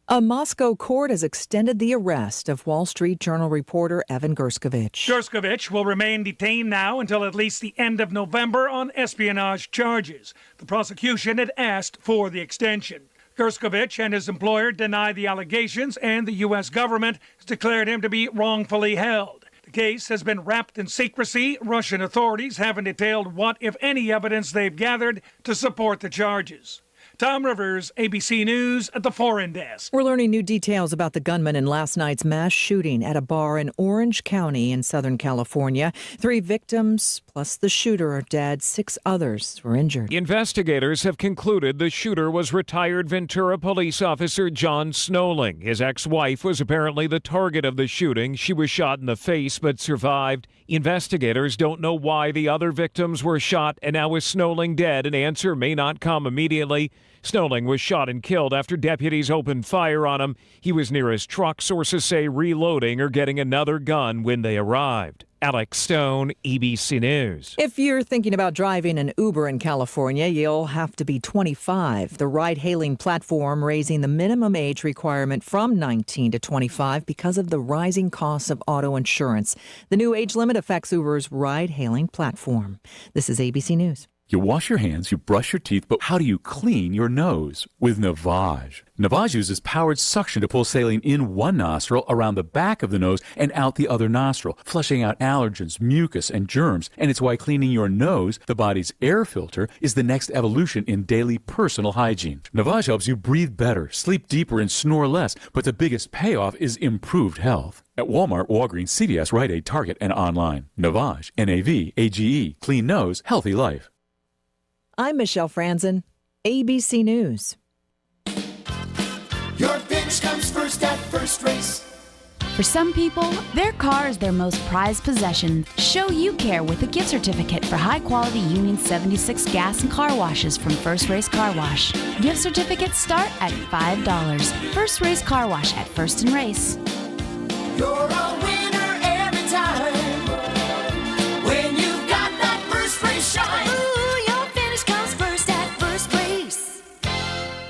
A Moscow court has extended the arrest of Wall Street Journal reporter Evan Gershkovich.
Gershkovich will remain detained now until at least the end of November on espionage charges. The prosecution had asked for the extension. Gerskovich and his employer deny the allegations, and the U.S. government has declared him to be wrongfully held. The case has been wrapped in secrecy. Russian authorities haven't detailed what, if any, evidence they've gathered to support the charges. Tom Rivers, ABC News at the Foreign Desk.
We're learning new details about the gunman in last night's mass shooting at a bar in Orange County in Southern California. 3 victims plus the shooter are dead. 6 others were injured.
Investigators have concluded the shooter was retired Ventura police officer John Snowling. His ex-wife was apparently the target of the shooting. She was shot in the face but survived. Investigators don't know why the other victims were shot, and now with Snowling dead, an answer may not come immediately. Snowling was shot and killed after deputies opened fire on him. He was near his truck, sources say, reloading or getting another gun when they arrived. Alex Stone, ABC News.
If you're thinking about driving an Uber in California, you'll have to be 25. The ride-hailing platform raising the minimum age requirement from 19 to 25 because of the rising costs of auto insurance. The new age limit affects Uber's ride-hailing platform. This is ABC News.
You wash your hands, you brush your teeth, but how do you clean your nose? With Navage. Navage uses powered suction to pull saline in one nostril, around the back of the nose, and out the other nostril, flushing out allergens, mucus, and germs. And it's why cleaning your nose, the body's air filter, is the next evolution in daily personal hygiene. Navage helps you breathe better, sleep deeper, and snore less, but the biggest payoff is improved health. At Walmart, Walgreens, CVS, Rite Aid, Target, and online. Navage, N-A-V-A-G-E, clean nose, healthy life.
I'm Michelle Franzen, ABC News.
Your finish comes first at first race.
For some people, their car is their most prized possession. Show you care with a gift certificate for high-quality Union 76 gas and car washes from First Race Car Wash. Gift certificates start at $5. First Race Car Wash at First and Race.
You're a winner every time. When you've got that first race shine.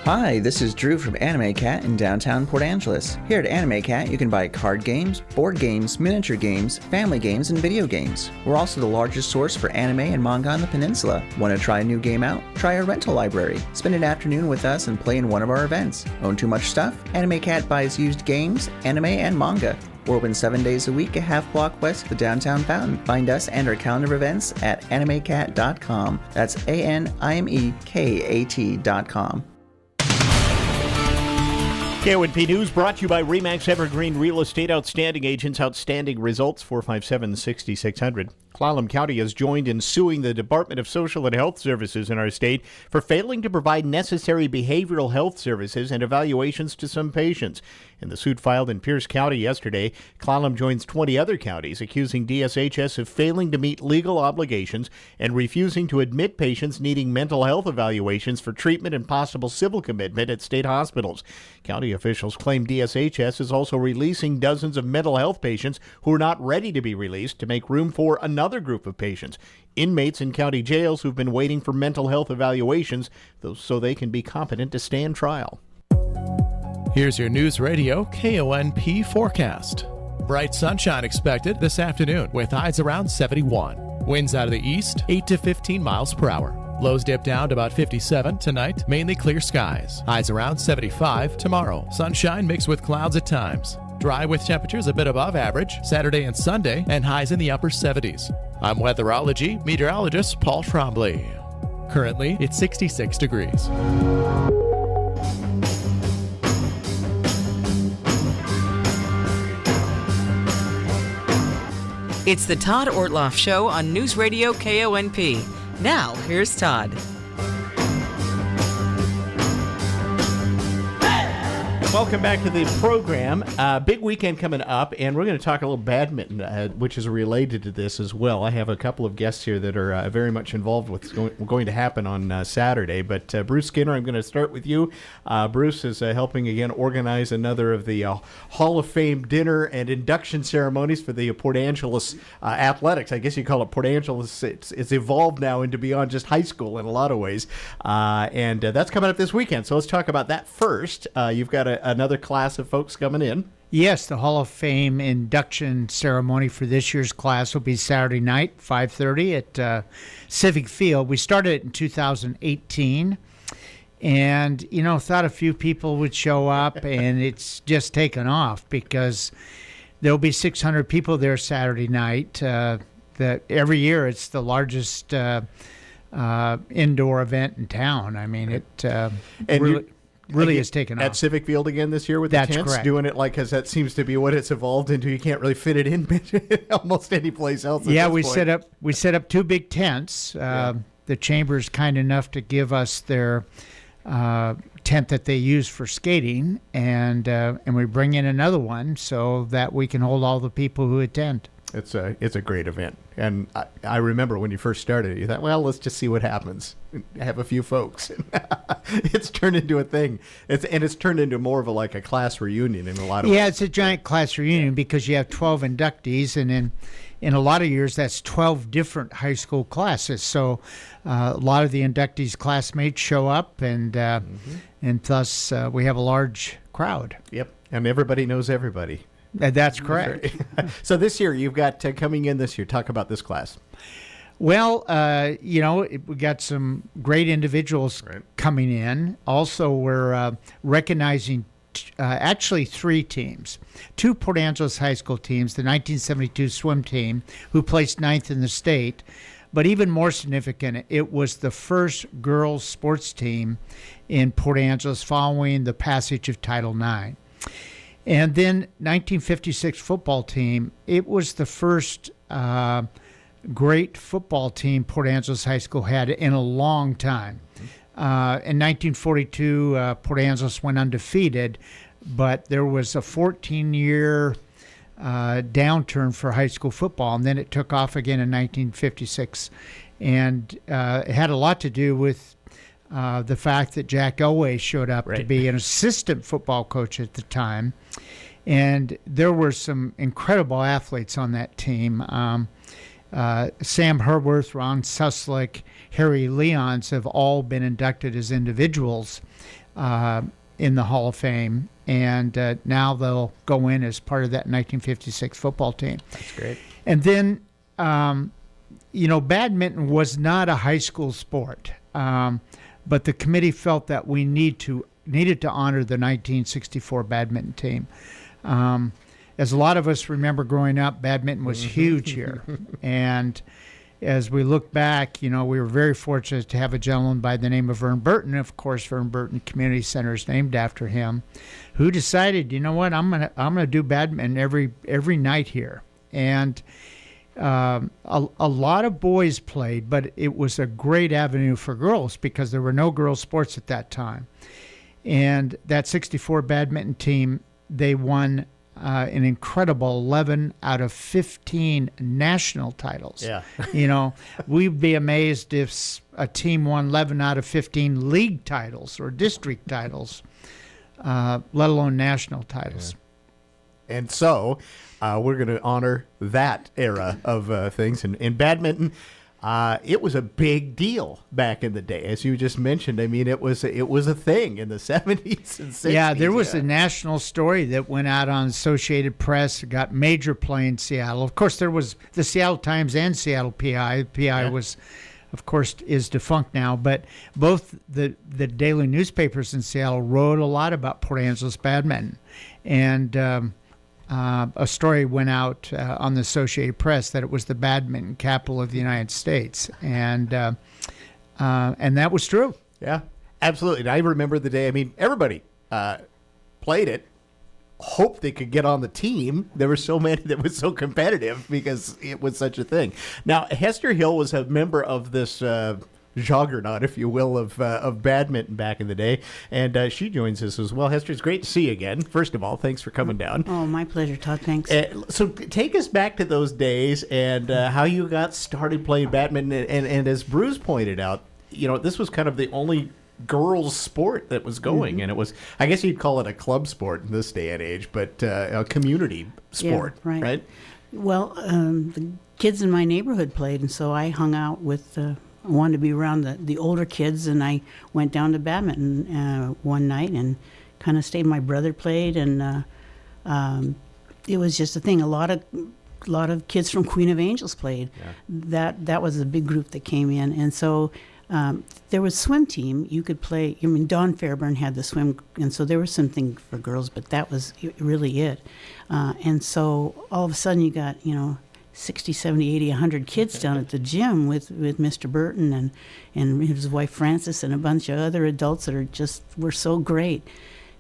Hi, this is Drew from Anime Cat in downtown Port Angeles. Here at Anime Cat, you can buy card games, board games, miniature games, family games, and video games. We're also the largest source for anime and manga on the peninsula. Want to try a new game out? Try our rental library. Spend an afternoon with us and play in one of our events. Own too much stuff? Anime Cat buys used games, anime, and manga. We're open 7 days a week, a half block west of the downtown fountain. Find us and our calendar of events at animecat.com. That's ANIMEKAT.com.
KONP News brought to you by RE/MAX Evergreen Real Estate. Outstanding agents, outstanding results. 457-6600. Clallam County is joined in suing the Department of Social and Health Services in our state for failing to provide necessary behavioral health services and evaluations to some patients. In the suit filed in Pierce County yesterday, Clallam joins 20 other counties accusing DSHS of failing to meet legal obligations and refusing to admit patients needing mental health evaluations for treatment and possible civil commitment at state hospitals. County officials claim DSHS is also releasing dozens of mental health patients who are not ready to be released to make room for another group of patients, inmates in county jails who've been waiting for mental health evaluations so they can be competent to stand trial.
Here's your News Radio KONP forecast. Bright sunshine expected this afternoon with highs around 71. Winds out of the east, 8 to 15 miles per hour. Lows dip down to about 57 tonight, mainly clear skies. Highs around 75 tomorrow. Sunshine mixed with clouds at times. Dry with temperatures a bit above average Saturday and Sunday, and highs in the upper 70s. I'm weatherology meteorologist Paul Trombley. Currently, it's 66 degrees.
It's the Todd Ortloff Show on News Radio KONP. Now, here's Todd.
Welcome back to the program. Big weekend coming up, and we're going to talk a little badminton, which is related to this as well. I have a couple of guests here that are very much involved with what's going to happen on Saturday. But Bruce Skinner, I'm going to start with you. Bruce is helping again organize another of the Hall of Fame dinner and induction ceremonies for the Port Angeles athletics. I guess you call it Port Angeles. It's evolved now into beyond just high school in a lot of ways, and that's coming up this weekend. So let's talk about that first. You've got another class of folks coming in.
Yes, the Hall of Fame induction ceremony for this year's class will be Saturday night, 5:30 at Civic Field. We started it in 2018. And, thought a few people would show up, and it's just taken off because there'll be 600 people there Saturday night. That every year it's the largest indoor event in town. I mean, it really has taken off.
At Civic Field again this year with
That's
the tents,
correct.
doing it because that seems to be what it's evolved into. You can't really fit it in almost any place else.
Yeah, we set up 2 big tents. The chamber's kind enough to give us their tent that they use for skating, and we bring in another one so that we can hold all the people who attend.
It's a great event, and I remember when you first started it, you thought, well, let's just see what happens. Have a few folks. It's turned into a thing. It's turned into more of a class reunion in a lot of ways.
Yeah, it's a giant class reunion because you have 12 inductees, and in a lot of years that's 12 different high school classes. So a lot of the inductees' classmates show up, and thus we have a large crowd.
Yep, and everybody knows everybody.
That's correct.
So this year, you've got coming in this year. Talk about this class.
Well, we got some great individuals coming in. Also, we're recognizing actually 3 teams. 2 Port Angeles high school teams, the 1972 swim team, who placed 9th in the state. But even more significant, it was the first girls sports team in Port Angeles following the passage of Title IX. And then 1956 football team, it was the first great football team Port Angeles High School had in a long time. In 1942, Port Angeles went undefeated, but there was a 14-year downturn for high school football, and then it took off again in 1956. And it had a lot to do with the fact that Jack Elway showed up to be an assistant football coach at the time. And there were some incredible athletes on that team. Sam Herworth, Ron Suslick, Harry Leons have all been inducted as individuals in the Hall of Fame. And now they'll go in as part of that 1956 football team.
That's great.
And then, badminton was not a high school sport. But the committee felt that we needed to honor the 1964 badminton team. As a lot of us remember growing up, badminton was huge here. And as we look back, we were very fortunate to have a gentleman by the name of Vern Burton. Of course, Vern Burton Community Center is named after him, who decided, you know what, I'm gonna do badminton every night here. And a lot of boys played, but it was a great avenue for girls because there were no girls' sports at that time. And that 64 badminton team, they won an incredible 11 out of 15 national titles.
Yeah.
We'd be amazed if a team won 11 out of 15 league titles or district titles, let alone national titles.
Yeah. And so we're going to honor that era of things. And in badminton, it was a big deal back in the day, as you just mentioned. I mean, it was a thing in the 70s and 60s.
Yeah, there was a national story that went out on Associated Press. It got major play in Seattle. Of course, there was the Seattle Times and Seattle PI. PI was, of course, is defunct now. But both the daily newspapers in Seattle wrote a lot about Port Angeles badminton. And a story went out on the Associated Press that it was the badminton capital of the United States, and that was true.
Yeah, absolutely. And I remember the day. I mean, everybody played it, hoped they could get on the team. There were so many that was so competitive because it was such a thing. Now, Hester Hill was a member of this juggernaut, if you will, of badminton back in the day, and she joins us as well. Hester, it's great to see you again. First of all, thanks for coming down.
Oh, my pleasure, Todd. Thanks.
So take us back to those days and how you got started playing badminton. And as Bruce pointed out, this was kind of the only girls' sport that was going, and it was, I guess you'd call it a club sport in this day and age, but a community sport, right?
Well, the kids in my neighborhood played, and so I hung out with I wanted to be around the older kids, and I went down to badminton one night and kind of stayed. My brother played, and it was just a thing. A lot of kids from Queen of Angels played. Yeah. That was a big group that came in, and so there was swim team. You could play. I mean, Dawn Fairburn had the swim, and so there was something for girls, but that was really it. And so all of a sudden you got, 60, 70, 80, 100 kids down at the gym with Mr. Burton and his wife Frances and a bunch of other adults that were so great.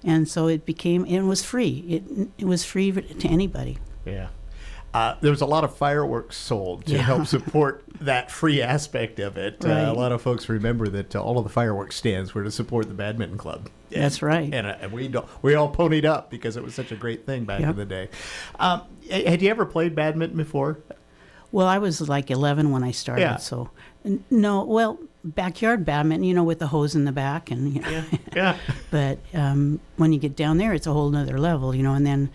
And so it was free. It was free to anybody.
Yeah. There was a lot of fireworks sold to help support that free aspect of it.
Right.
A lot of folks remember that all of the fireworks stands were to support the badminton club.
That's right.
And we all ponied up because it was such a great thing back in the day. Had you ever played badminton before?
Well, I was like 11 when I started.
Yeah.
So, no, well, backyard badminton, with the hose in the back. And
yeah.
But when you get down there, it's a whole nother level, and then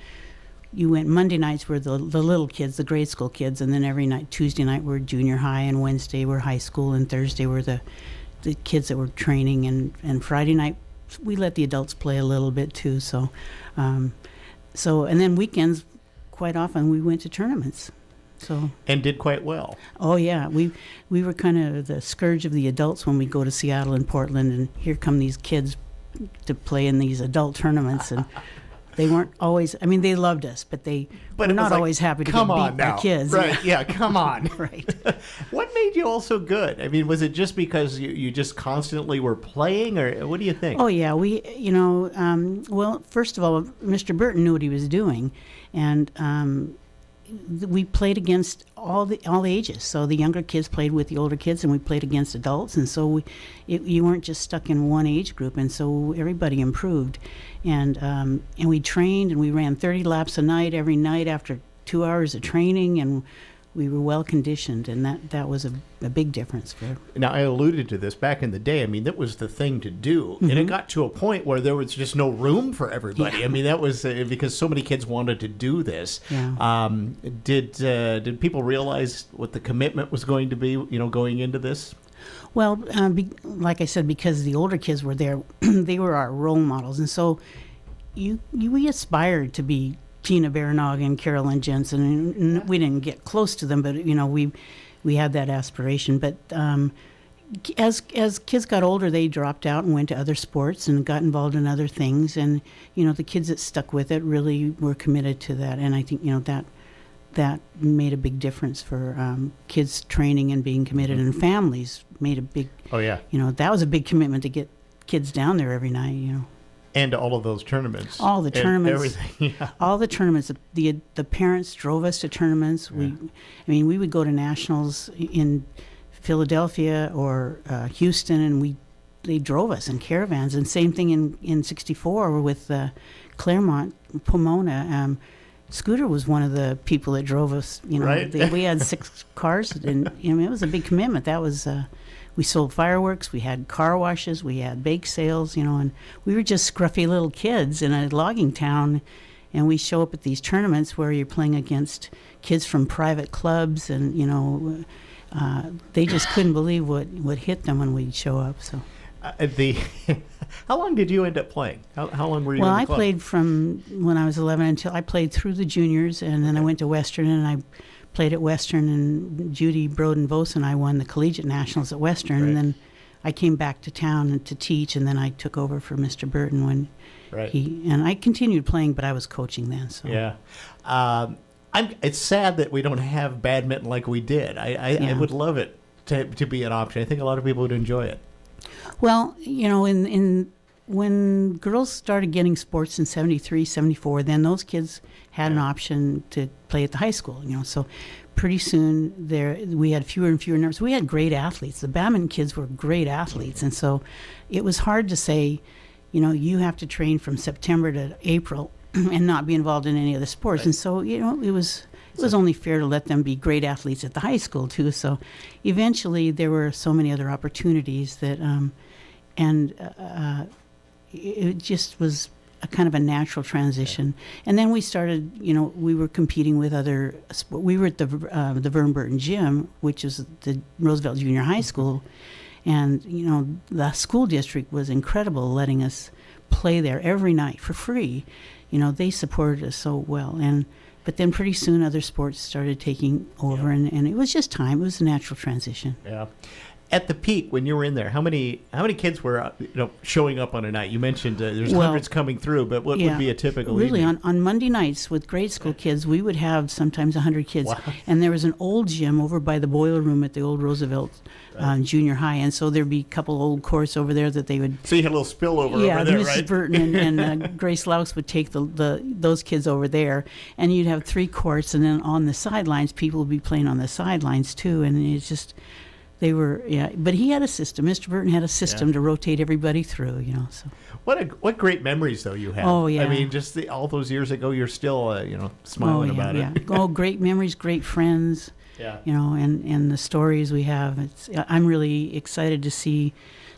you went Monday nights were the little kids, the grade school kids, and then every night, Tuesday night were junior high, and Wednesday were high school, and Thursday were the kids that were training, and Friday night we let the adults play a little bit too. So, and then weekends, quite often we went to tournaments. So
and did quite well.
Oh yeah, we were kind of the scourge of the adults when we go to Seattle and Portland, and here come these kids to play in these adult tournaments and. They weren't always. I mean, they loved us, but were not always happy to get beat by kids.
Right? Yeah, come on.
Right.
What made you all so good? I mean, was it just because you just constantly were playing, or what do you think?
Oh yeah, we. Well, first of all, Mr. Burton knew what he was doing, and we played against all the ages. So the younger kids played with the older kids, and we played against adults. And so you weren't just stuck in one age group. And so everybody improved, and we trained, and we ran 30 laps a night every night after 2 hours of training, and we were well conditioned, and that was a big difference for.
Now, I alluded to this back in the day. I mean, that was the thing to do, and it got to a point where there was just no room for everybody. Yeah. I mean, that was because so many kids wanted to do this.
Yeah.
Did people realize what the commitment was going to be? Going into this.
Well, like I said, because the older kids were there, they were our role models, and so we aspired to be Tina Baranog and Carolyn Jensen, and we didn't get close to them, but we had that aspiration. But as kids got older, they dropped out and went to other sports and got involved in other things. And the kids that stuck with it really were committed to that. And I think that made a big difference for kids training and being committed, and families made a big.
Oh yeah.
That was a big commitment to get kids down there every night.
And all of those tournaments.
All the tournaments.
Everything. Yeah.
All the tournaments. The parents drove us to tournaments. Yeah. We would go to nationals in Philadelphia or Houston, and they drove us in caravans. And same thing in '64 with Claremont, Pomona. Scooter was one of the people that drove us.
Right.
We had 6 cars, and it was a big commitment. That was. We sold fireworks, we had car washes, we had bake sales, and we were just scruffy little kids in a logging town, and we show up at these tournaments where you're playing against kids from private clubs, and they just couldn't believe what hit them when we'd show up. So,
how long did you end up playing? How long were you?
Well,
in the
I
club?
played from when I was 11 until I played through the juniors, and then I went to Western, and I played at Western, and Judy Broden-Vos and I won the collegiate nationals at Western.
Right.
And then I came back to town to teach, and then I took over for Mr. Burton when and I continued playing, but I was coaching then. So
yeah, it's sad that we don't have badminton like we did. I would love it to be an option. I think a lot of people would enjoy it.
Well, when girls started getting sports in '73, '74, then those kids had an option to play at the high school. So pretty soon we had fewer and fewer numbers. We had great athletes. The badminton kids were great athletes, and so it was hard to say, you have to train from September to April and not be involved in any other sports. Right. And so it was only fair to let them be great athletes at the high school too. So eventually there were so many other opportunities that it just was a kind of a natural transition. And then we started, we were competing with other, we were at the Vern Burton Gym, which is the Roosevelt Junior High School. And, the school district was incredible, letting us play there every night for free. They supported us so well. But then pretty soon other sports started taking over, and it was just time. It was a natural transition.
Yeah. At the peak, when you were in there, how many kids were showing up on a night? You mentioned there's hundreds coming through, but what would be a typical
Really,
evening?
on Monday nights with grade school kids, we would have sometimes 100 kids.
Wow.
And there was an old gym over by the boiler room at the old Roosevelt junior high, and so there'd be a couple old courts over there that they would...
So you had a little spillover over there,
Mrs.
right?
Burton and Grace Laux would take those kids over there, and you'd have 3 courts, and then on the sidelines, people would be playing on the sidelines too, and it's just... They were, but he had a system. Mr. Burton had a system to rotate everybody through, So
What great memories though you have.
Oh, yeah.
I mean, just all those years ago, you're still smiling about it.
Oh, great memories, great friends.
Yeah.
And the stories we have. I'm really excited to see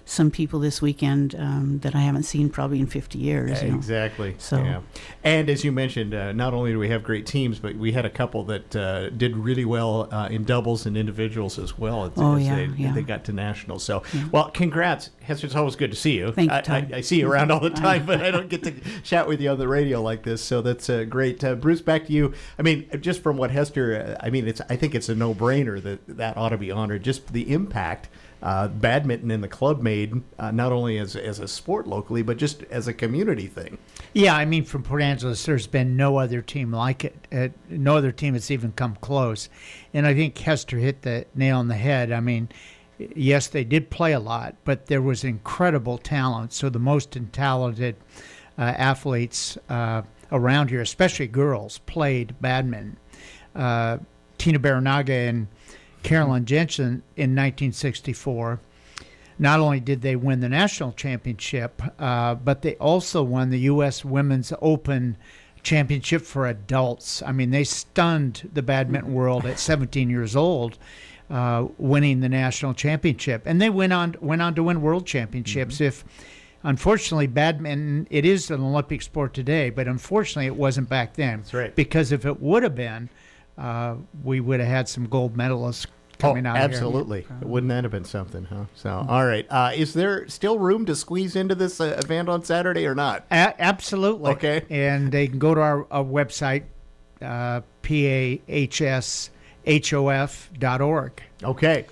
some people this weekend that I haven't seen probably in 50 years.
Exactly.
So,
and as you mentioned, not only do we have great teams, but we had a couple that did really well in doubles and individuals as well. They got to nationals. So, well, congrats, Hester. It's always good to see you.
Thank you, Todd.
I see you around all the time, but I don't get to chat with you on the radio like this. So that's great. Bruce, back to you. I mean, just from what Hester, I think it's a no-brainer that ought to be honored. Just the impact. Badminton in the club made, not only as a sport locally, but just as a community thing.
Yeah, I mean, from Port Angeles, there's been no other team like it. No other team that's even come close. And I think Hester hit the nail on the head. I mean, yes, they did play a lot, but there was incredible talent. So the most talented athletes around here, especially girls, played badminton. Tina Baranaga and Carolyn Jensen in 1964, not only did they win the national championship, but they also won the U.S. Women's Open Championship for adults. I mean, they stunned the badminton world at 17 years old, winning the national championship. And they went on to win world championships. Unfortunately, badminton, it is an Olympic sport today, but unfortunately it wasn't back then.
That's right.
Because if it would have been, we would have had some gold medalists coming out
absolutely.
here.
Wouldn't that have been something, huh? So, all right. Is there still room to squeeze into this event on Saturday or not?
Absolutely.
Okay.
And they can go to our website, PAHSHOF.org.
Okay.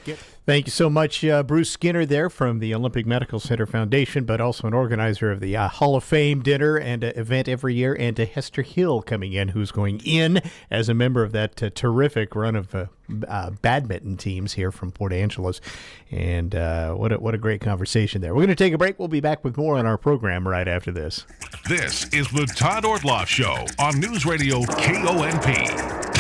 Thank you so much, Bruce Skinner there from the Olympic Medical Center Foundation, but also an organizer of the Hall of Fame dinner and event every year, and to Hester Hill coming in, who's going in as a member of that terrific run of badminton teams here from Port Angeles. And what a great conversation there. We're going to take a break. We'll be back with more on our program right after this.
This is the Todd Ortloff Show on Newsradio KONP.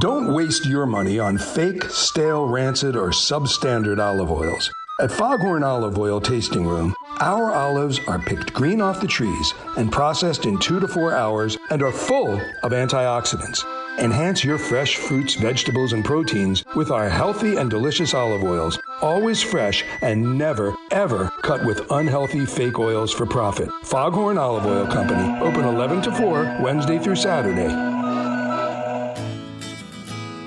Don't waste your money on fake, stale, rancid, or substandard olive oils. At Foghorn Olive Oil Tasting Room, our olives are picked green off the trees and processed in 2 to 4 hours and are full of antioxidants. Enhance your fresh fruits, vegetables, and proteins with our healthy and delicious olive oils, always fresh and never, ever cut with unhealthy fake oils for profit. Foghorn Olive Oil Company, open 11 to 4, Wednesday through Saturday.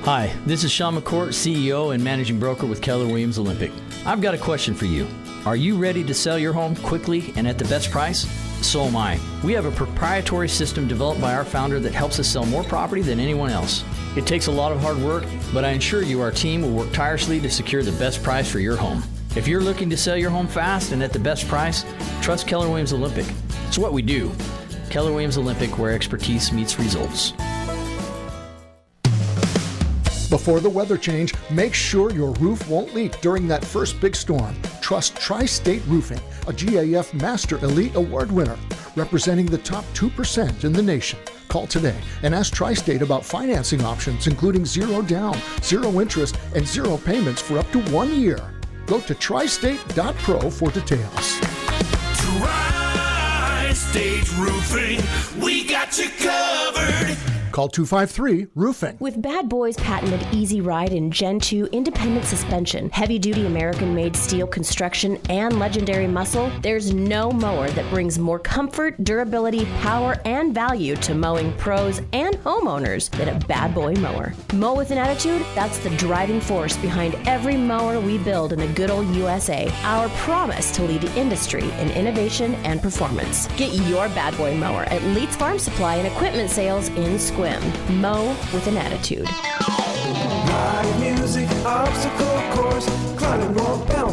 Hi, this is Sean McCourt, CEO and Managing Broker with Keller Williams Olympic. I've got a question for you. Are you ready to sell your home quickly and at the best price? So am I. We have a proprietary system developed by our founder that helps us sell more property than anyone else. It takes a lot of hard work, but I assure you our team will work tirelessly to secure the best price for your home. If you're looking to sell your home fast and at the best price, trust Keller Williams Olympic. It's what we do. Keller Williams Olympic, where expertise meets results.
Before the weather change, make sure your roof won't leak during that first big storm. Trust Tri-State Roofing, a GAF Master Elite Award winner, representing the top 2% in the nation. Call today and ask Tri-State about financing options, including 0 down, 0 interest, and 0 payments for up to 1 year. Go to tristate.pro for details.
Tri-State Roofing, we got you covered.
Call 253-ROOFING.
With Bad Boy's patented Easy Ride and Gen 2 independent suspension, heavy-duty American-made steel construction, and legendary muscle, there's no mower that brings more comfort, durability, power, and value to mowing pros and homeowners than a Bad Boy mower. Mow with an attitude? That's the driving force behind every mower we build in the good old USA. Our promise to lead the industry in innovation and performance. Get your Bad Boy mower at Leeds Farm Supply and Equipment Sales in Squim. Mow with an attitude.
Live music, obstacle course,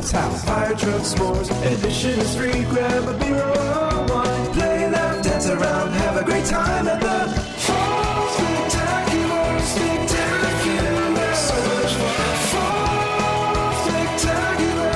That's how. Fire trucks, s'mores, admission is free. Grab a beer or wine. Play, laugh, dance around, have a great time at the Fall Spectacular. Spectacular. Fall Spectacular.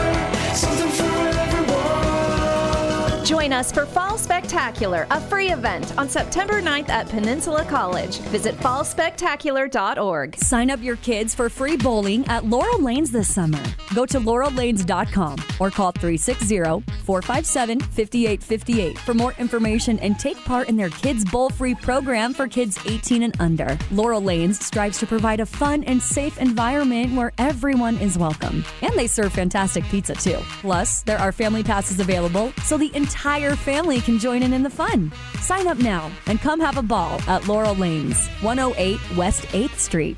Something for everyone.
Join us for Fall Spectacular, a free event on September 9th at Peninsula College. Visit fallspectacular.org.
Sign up your kids for free bowling at Laurel Lanes this summer. Go to laurellanes.com or call 360-457-5858 for more information and take part in their Kids Bowl Free program for kids 18 and under. Laurel Lanes strives to provide a fun and safe environment where everyone is welcome. And they serve fantastic pizza too. Plus, there are family passes available so the entire family can join in the fun. Sign up now and come have a ball at Laurel Lanes, 108 West 8th Street.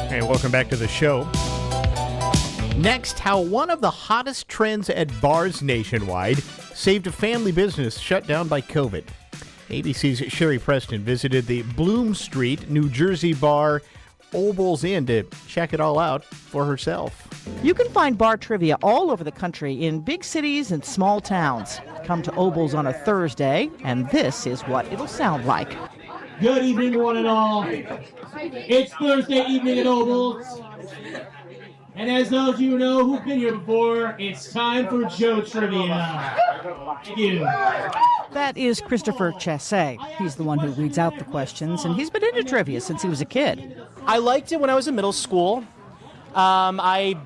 Hey, welcome back to the show. Next, how one of the hottest trends at bars nationwide saved a family business shut down by COVID. ABC's Sherry Preston visited the Bloom Street, New Jersey bar Obel's Inn to check it all out for herself.
You can find bar trivia all over the country in big cities and small towns. Come to Obel's on a Thursday, and this is what it'll sound like.
Good evening, one and all. It's Thursday evening at Obel's. And as those of you know who've been here before, it's time for Joe Trivia. Thank you.
That is Christopher Chassé. He's the one who reads out the questions, and he's been into trivia since he was a kid.
I liked it when I was in middle school. I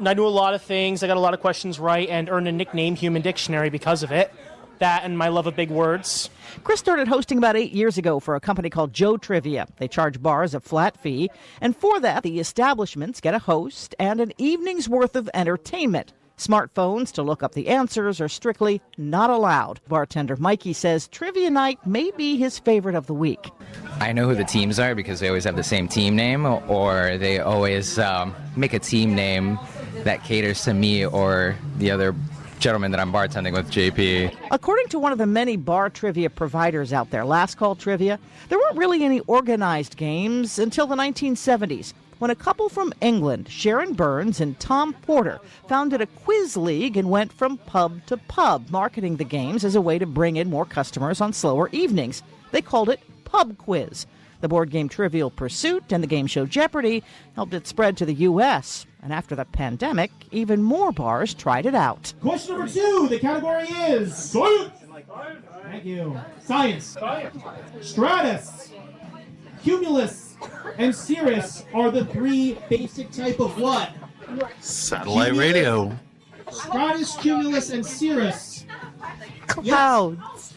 knew a lot of things. I got a lot of questions right and earned a nickname, Human Dictionary, because of it. That and my love of big words.
Chris started hosting about 8 years ago for a company called Joe Trivia. They charge bars a flat fee, and for that, the establishments get a host and an evening's worth of entertainment. Smartphones to look up the answers are strictly not allowed. Bartender Mikey says trivia night may be his favorite of the week.
I know who the teams are because they always have the same team name, or they always make a team name that caters to me or the other gentleman that I'm bartending with, JP.
According to one of the many bar trivia providers out there, Last Call Trivia, there weren't really any organized games until the 1970s, when a couple from England, Sharon Burns and Tom Porter, founded a quiz league and went from pub to pub, marketing the games as a way to bring in more customers on slower evenings. They called it Pub Quiz. The board game Trivial Pursuit and the game show Jeopardy helped it spread to the U.S., and after the pandemic, even more bars tried it out.
Question number 2, the category is Science. Thank you. Science. Stratus, Cumulus, and Cirrus are the 3 basic type of what?
Satellite radio.
Stratus, Cumulus, and Cirrus.
Clouds.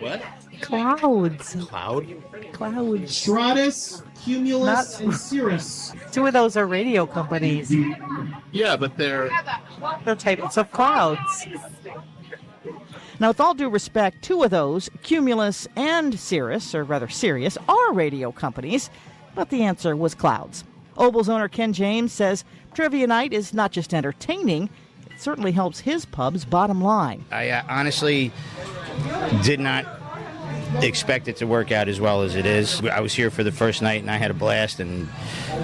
What?
Clouds.
Cloud?
Clouds.
Stratus, Cumulus, and Cirrus.
2 of those are radio companies.
Yeah, but they're
types of clouds. Now, with all due respect, 2 of those, Cumulus and Cirrus, or rather Sirius, are radio companies, but the answer was clouds. Obel's owner Ken James says trivia night is not just entertaining, it certainly helps his pub's bottom line.
I honestly did not expect it to work out as well as it is. I was here for the first night and I had a blast, and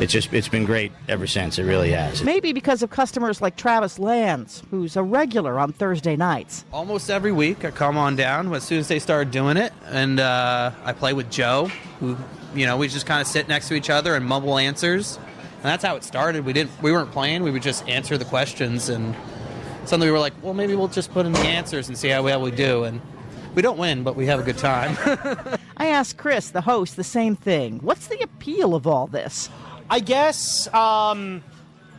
it's been great ever since. It really has.
Maybe because of customers like Travis Lands, who's a regular on Thursday nights.
Almost every week I come on down as soon as they start doing it, and I play with Joe, who, we just kind of sit next to each other and mumble answers, and that's how it started. We weren't playing, we would just answer the questions, and suddenly we were like, well, maybe we'll just put in the answers and see how well we do, and we don't win, but we have a good time.
I asked Chris, the host, the same thing. What's the appeal of all this?
I guess, again,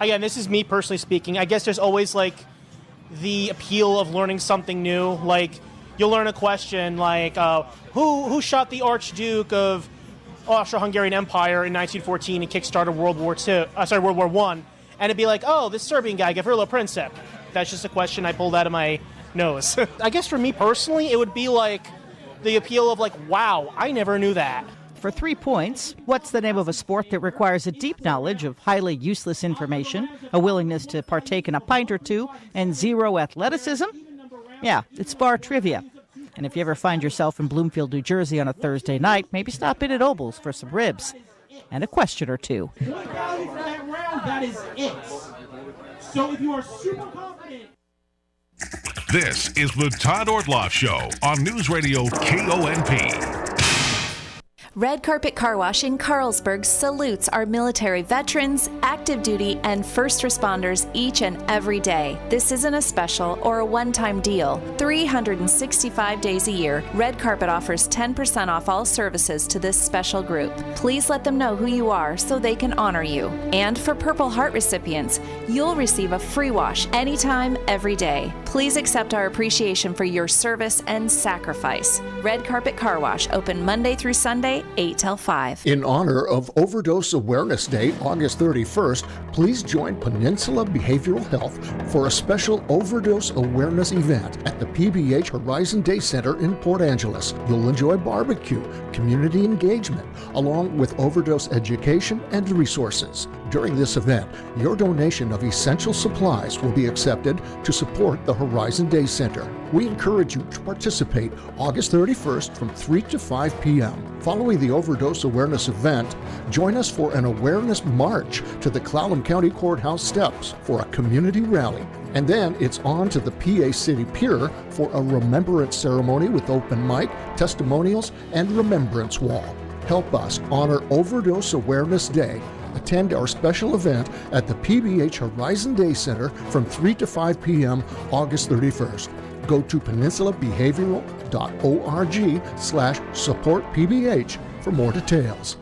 this is me personally speaking, I guess there's always, the appeal of learning something new. Like, you'll learn a question like, who shot the Archduke of Austro-Hungarian Empire in 1914 and kickstarted World War I? And it'd be like, oh, this Serbian guy, Gavrilo Princip. That's just a question I pulled out of my nose. I guess for me personally, it would be like the appeal of wow, I never knew that.
For 3 points, what's the name of a sport that requires a deep knowledge of highly useless information, a willingness to partake in a pint or two, and 0 athleticism? Yeah, it's bar trivia. And if you ever find yourself in Bloomfield, New Jersey on a Thursday night, maybe stop in at Obel's for some ribs. and a question or two.
Point value for that round, that is it. So if you are super confident.
This is the Todd Ortloff Show on News Radio KONP.
Red Carpet Car Wash in Carlsberg salutes our military veterans, active duty, and first responders each and every day. This isn't a special or a one-time deal. 365 days a year, Red Carpet offers 10% off all services to this special group. Please let them know who you are so they can honor you. And for Purple Heart recipients, you'll receive a free wash anytime, every day. Please accept our appreciation for your service and sacrifice. Red Carpet Car Wash, open Monday through Sunday, 8 till 5.
In honor of Overdose Awareness Day, August 31st, please join Peninsula Behavioral Health for a special overdose awareness event at the PBH Horizon Day Center in Port Angeles. You'll enjoy barbecue, community engagement, along with overdose education and resources. During this event, your donation of essential supplies will be accepted to support the Horizon Day Center. We encourage you to participate August 31st from 3 to 5 p.m. Following the overdose awareness event, join us for an awareness march to the Clallam County Courthouse steps for a community rally. And then it's on to the PA City Pier for a remembrance ceremony with open mic, testimonials, and remembrance wall. Help us honor Overdose Awareness Day. Attend our special event at the PBH Horizon Day Center from 3 to 5 p.m. August 31st. Go to peninsulabehavioral.org/supportpbh for more details.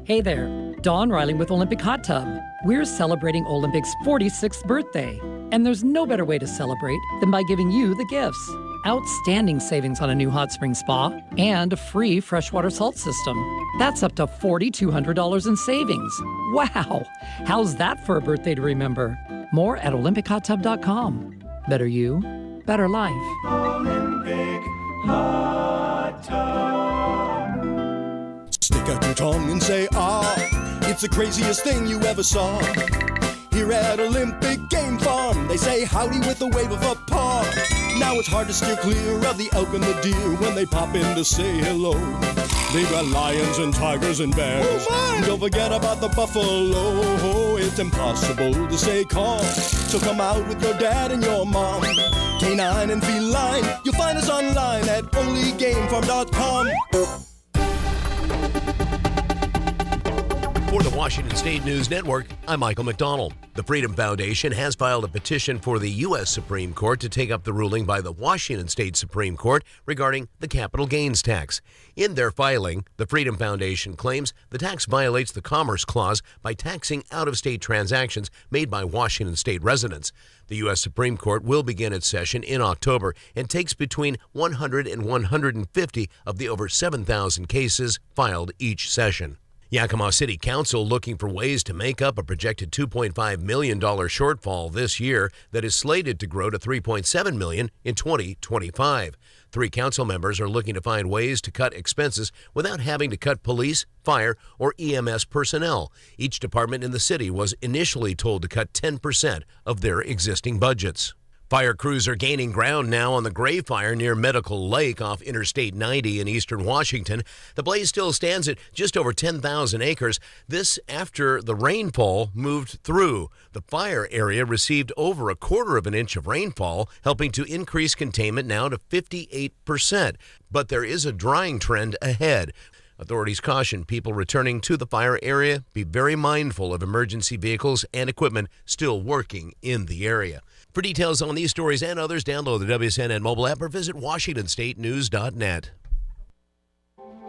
Hey there, Dawn Riley with Olympic Hot Tub. We're celebrating Olympic's 46th birthday, and there's no better way to celebrate than by giving you the gifts. Outstanding savings on a new hot spring spa and a free freshwater salt system. That's up to $4,200 in savings. Wow! How's that for a birthday to remember? More at OlympicHotTub.com. Better you, better life.
Olympic Hot Tub.
Stick out your tongue and say, ah, it's the craziest thing you ever saw. Here at Olympic Game Farm, they say howdy with a wave of a paw. Now it's hard to steer clear of the elk and the deer when they pop in to say hello. They've got lions and tigers and bears. Oh, don't forget about the buffalo. It's impossible to stay calm. So come out with your dad and your mom. Canine and feline, you'll find us online at onlygamefarm.com.
For the Washington State News Network, I'm Michael McDonald. The Freedom Foundation has filed a petition for the U.S. Supreme Court to take up the ruling by the Washington State Supreme Court regarding the capital gains tax. In their filing, the Freedom Foundation claims the tax violates the Commerce Clause by taxing out-of-state transactions made by Washington State residents. The U.S. Supreme Court will begin its session in October and takes between 100 and 150 of the over 7,000 cases filed each session. Yakima City Council looking for ways to make up a projected $2.5 million shortfall this year that is slated to grow to $3.7 million in 2025. 3 council members are looking to find ways to cut expenses without having to cut police, fire, or EMS personnel. Each department in the city was initially told to cut 10% of their existing budgets. Fire crews are gaining ground now on the Gray Fire near Medical Lake off Interstate 90 in eastern Washington. The blaze still stands at just over 10,000 acres. This after the rainfall moved through. The fire area received over a quarter of an inch of rainfall, helping to increase containment now to 58%. But there is a drying trend ahead. Authorities caution people returning to the fire area be very mindful of emergency vehicles and equipment still working in the area. For details on these stories and others, download the WSNN mobile app or visit WashingtonStateNews.net.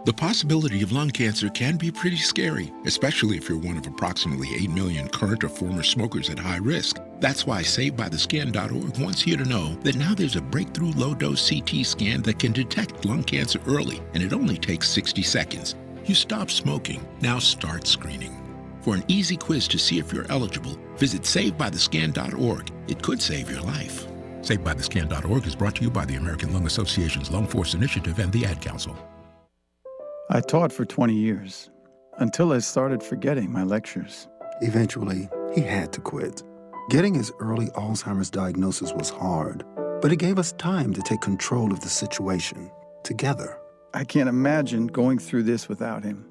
The possibility of lung cancer can be pretty scary, especially if you're one of approximately 8 million current or former smokers at high risk. That's why SaveByTheScan.org wants you to know that now there's a breakthrough low-dose CT scan that can detect lung cancer early, and it only takes 60 seconds. You stop smoking, now start screening. For an easy quiz to see if you're eligible, visit SaveByTheScan.org. It could save your life. SaveByTheScan.org is brought to you by the American Lung Association's Lung Force Initiative and the Ad Council.
I taught for 20 years, until I started forgetting my lectures.
Eventually, he had to quit. Getting his early Alzheimer's diagnosis was hard, but it gave us time to take control of the situation, together.
I can't imagine going through this without him.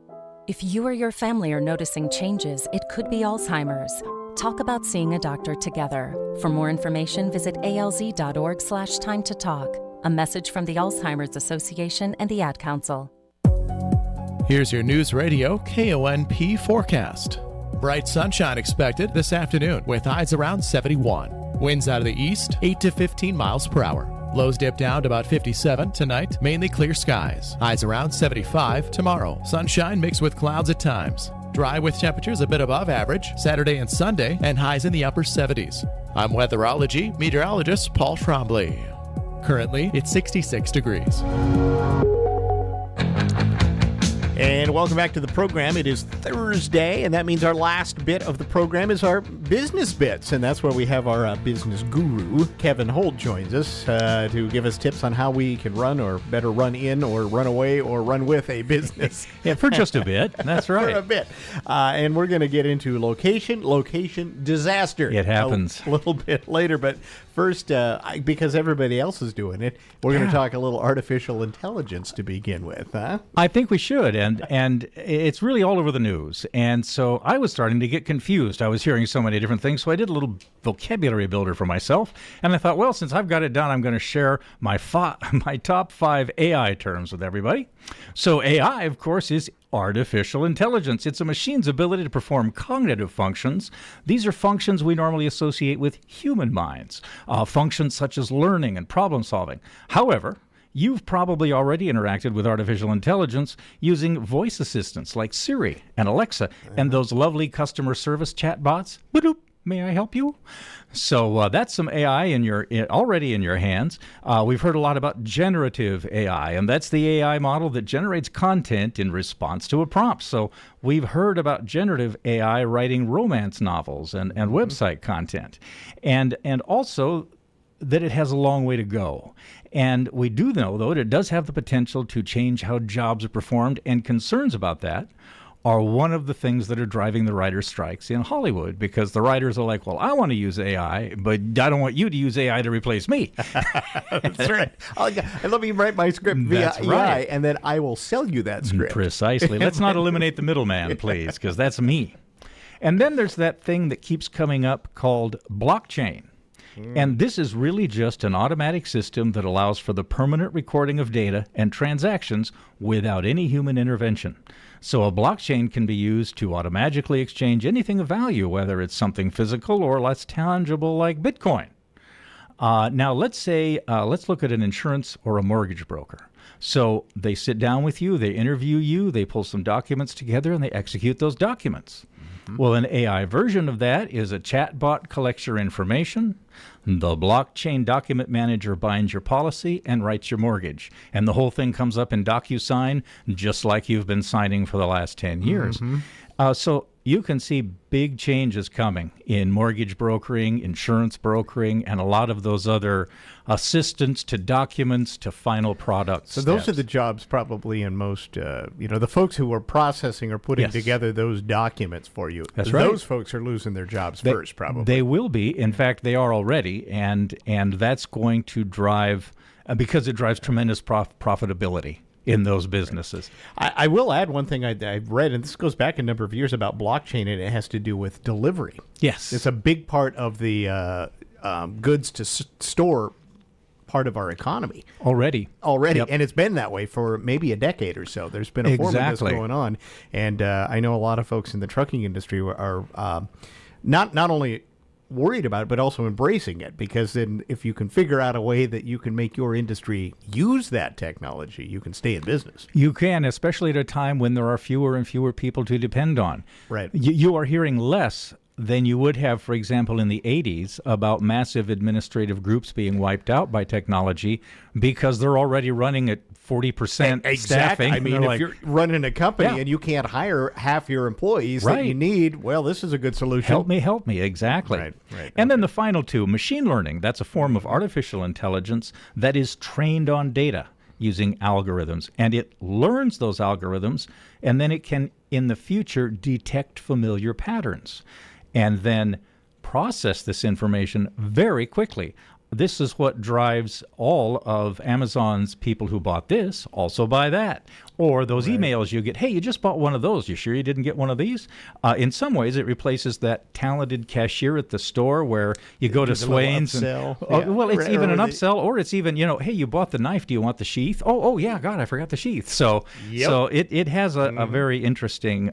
If you or your family are noticing changes, it could be Alzheimer's. Talk about seeing a doctor together. For more information, visit alz.org/time to talk. A message from the Alzheimer's Association and the Ad Council.
Here's your News Radio KONP forecast. Bright sunshine expected this afternoon with highs around 71. Winds out of the east, 8 to 15 miles per hour. Lows dip down to about 57 tonight, mainly clear skies. Highs around 75 tomorrow. Sunshine mixed with clouds at times. Dry with temperatures a bit above average Saturday and Sunday, and highs in the upper 70s. I'm weatherology meteorologist Paul Trombley. Currently, it's 66 degrees.
And welcome back to the program. It is Thursday, and that means our last bit of the program is our business bits. And that's where we have our business guru, Kevin Holt, joins us to give us tips on how we can run, or better run in, or run away, or run with a business.
Yeah, for just a bit. That's right.
For a bit. And we're going to get into location disaster.
It happens.
A little bit later, but first, because everybody else is doing it, we're going to talk a little artificial intelligence to begin with, huh?
I think we should, and it's really all over the news. And so I was starting to get confused. I was hearing so many different things, so I did a little vocabulary builder for myself. And I thought, well, since I've got it done, I'm going to share my top 5 AI terms with everybody. So AI, of course, is artificial intelligence. It's a machine's ability to perform cognitive functions. These are functions we normally associate with human minds, functions such as learning and problem solving. However, you've probably already interacted with artificial intelligence using voice assistants like Siri and Alexa and those lovely customer service chatbots. Ba-doop. May I help you? So that's some AI already in your hands. We've heard a lot about generative AI, and that's the AI model that generates content in response to a prompt. So we've heard about generative AI writing romance novels and website content, and also that it has a long way to go. And we do know, though, that it does have the potential to change how jobs are performed, and concerns about that are one of the things that are driving the writers' strikes in Hollywood, because the writers are like, well, I want to use AI, but I don't want you to use AI to replace me.
That's right. Let me write my script via AI, and then I will sell you that script.
Precisely. Let's not eliminate the middleman, please, because that's me. And then there's that thing that keeps coming up called blockchain. And this is really just an automatic system that allows for the permanent recording of data and transactions without any human intervention. So a blockchain can be used to automatically exchange anything of value, whether it's something physical or less tangible like Bitcoin. Now, let's look at an insurance or a mortgage broker. So they sit down with you, they interview you, they pull some documents together, and they execute those documents. Well, an AI version of that is a chatbot collects your information. The blockchain document manager binds your policy and writes your mortgage. And the whole thing comes up in DocuSign, just like you've been signing for the last 10 years. So you can see big changes coming in mortgage brokering, insurance brokering, and a lot of those other assistants to documents to final products.
So those are the jobs probably in most, the folks who are processing or putting together those documents for you.
That's right.
Those folks are losing their jobs first, probably.
They will be. In fact, they are already, and that's going to drive, because it drives tremendous profitability in those businesses.
I will add one thing I've read, and this goes back a number of years, about blockchain, and it has to do with delivery.
Yes.
It's a big part of the goods to store part of our economy.
Already.
Yep. And it's been that way for maybe a decade or so. There's been a form of this going on, and I know a lot of folks in the trucking industry are not only worried about it, but also embracing it, because then if you can figure out a way that you can make your industry use that technology, you can stay in business.
You can, especially at a time when there are fewer and fewer people to depend on.
Right.
You are hearing less than you would have, for example, in the 80s about massive administrative groups being wiped out by technology, because they're already running at 40% staffing.
I mean, if you're running a company and you can't hire half your employees that you need, well, this is a good solution.
Help me. Exactly.
Right.
And then the final two, machine learning. That's a form of artificial intelligence that is trained on data using algorithms. And it learns those algorithms, and then it can, in the future, detect familiar patterns and then process this information very quickly. this is what drives all of Amazon's people who bought this also buy that. Or those emails you get, hey, you just bought one of those. You sure you didn't get one of these? In some ways, it replaces that talented cashier at the store where you go to Swain's. Well, it's even an upsell, or it's even, hey, you bought the knife. Do you want the sheath? Oh, yeah, God, I forgot the sheath. So it has a very interesting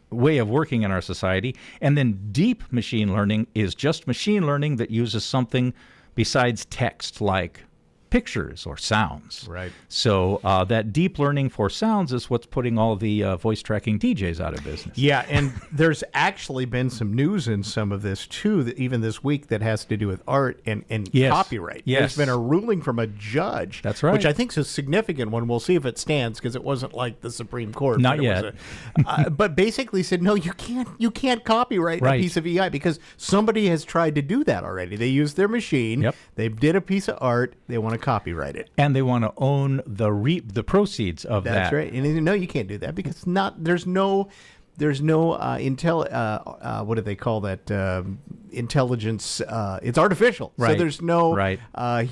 way of working in our society. And then deep machine learning is just machine learning that uses something besides text, like pictures or sounds.
Right.
So that deep learning for sounds is what's putting all the voice tracking DJs out of business.
Yeah, and there's actually been some news in some of this, too, that even this week that has to do with art and copyright.
Yes.
There's been a ruling from a judge.
That's right.
Which I think is a significant one. We'll see if it stands, because it wasn't like the Supreme Court.
Not yet.
But basically said, no, you can't copyright a piece of EI, because somebody has tried to do that already. They used their machine.
Yep.
They did a piece of art. They want to copyright it.
And they want to own the proceeds of that.
That's right. And no, you can't do that, because there's no what do they call that? Intelligence. It's artificial.
Right.
So there's no.
Right.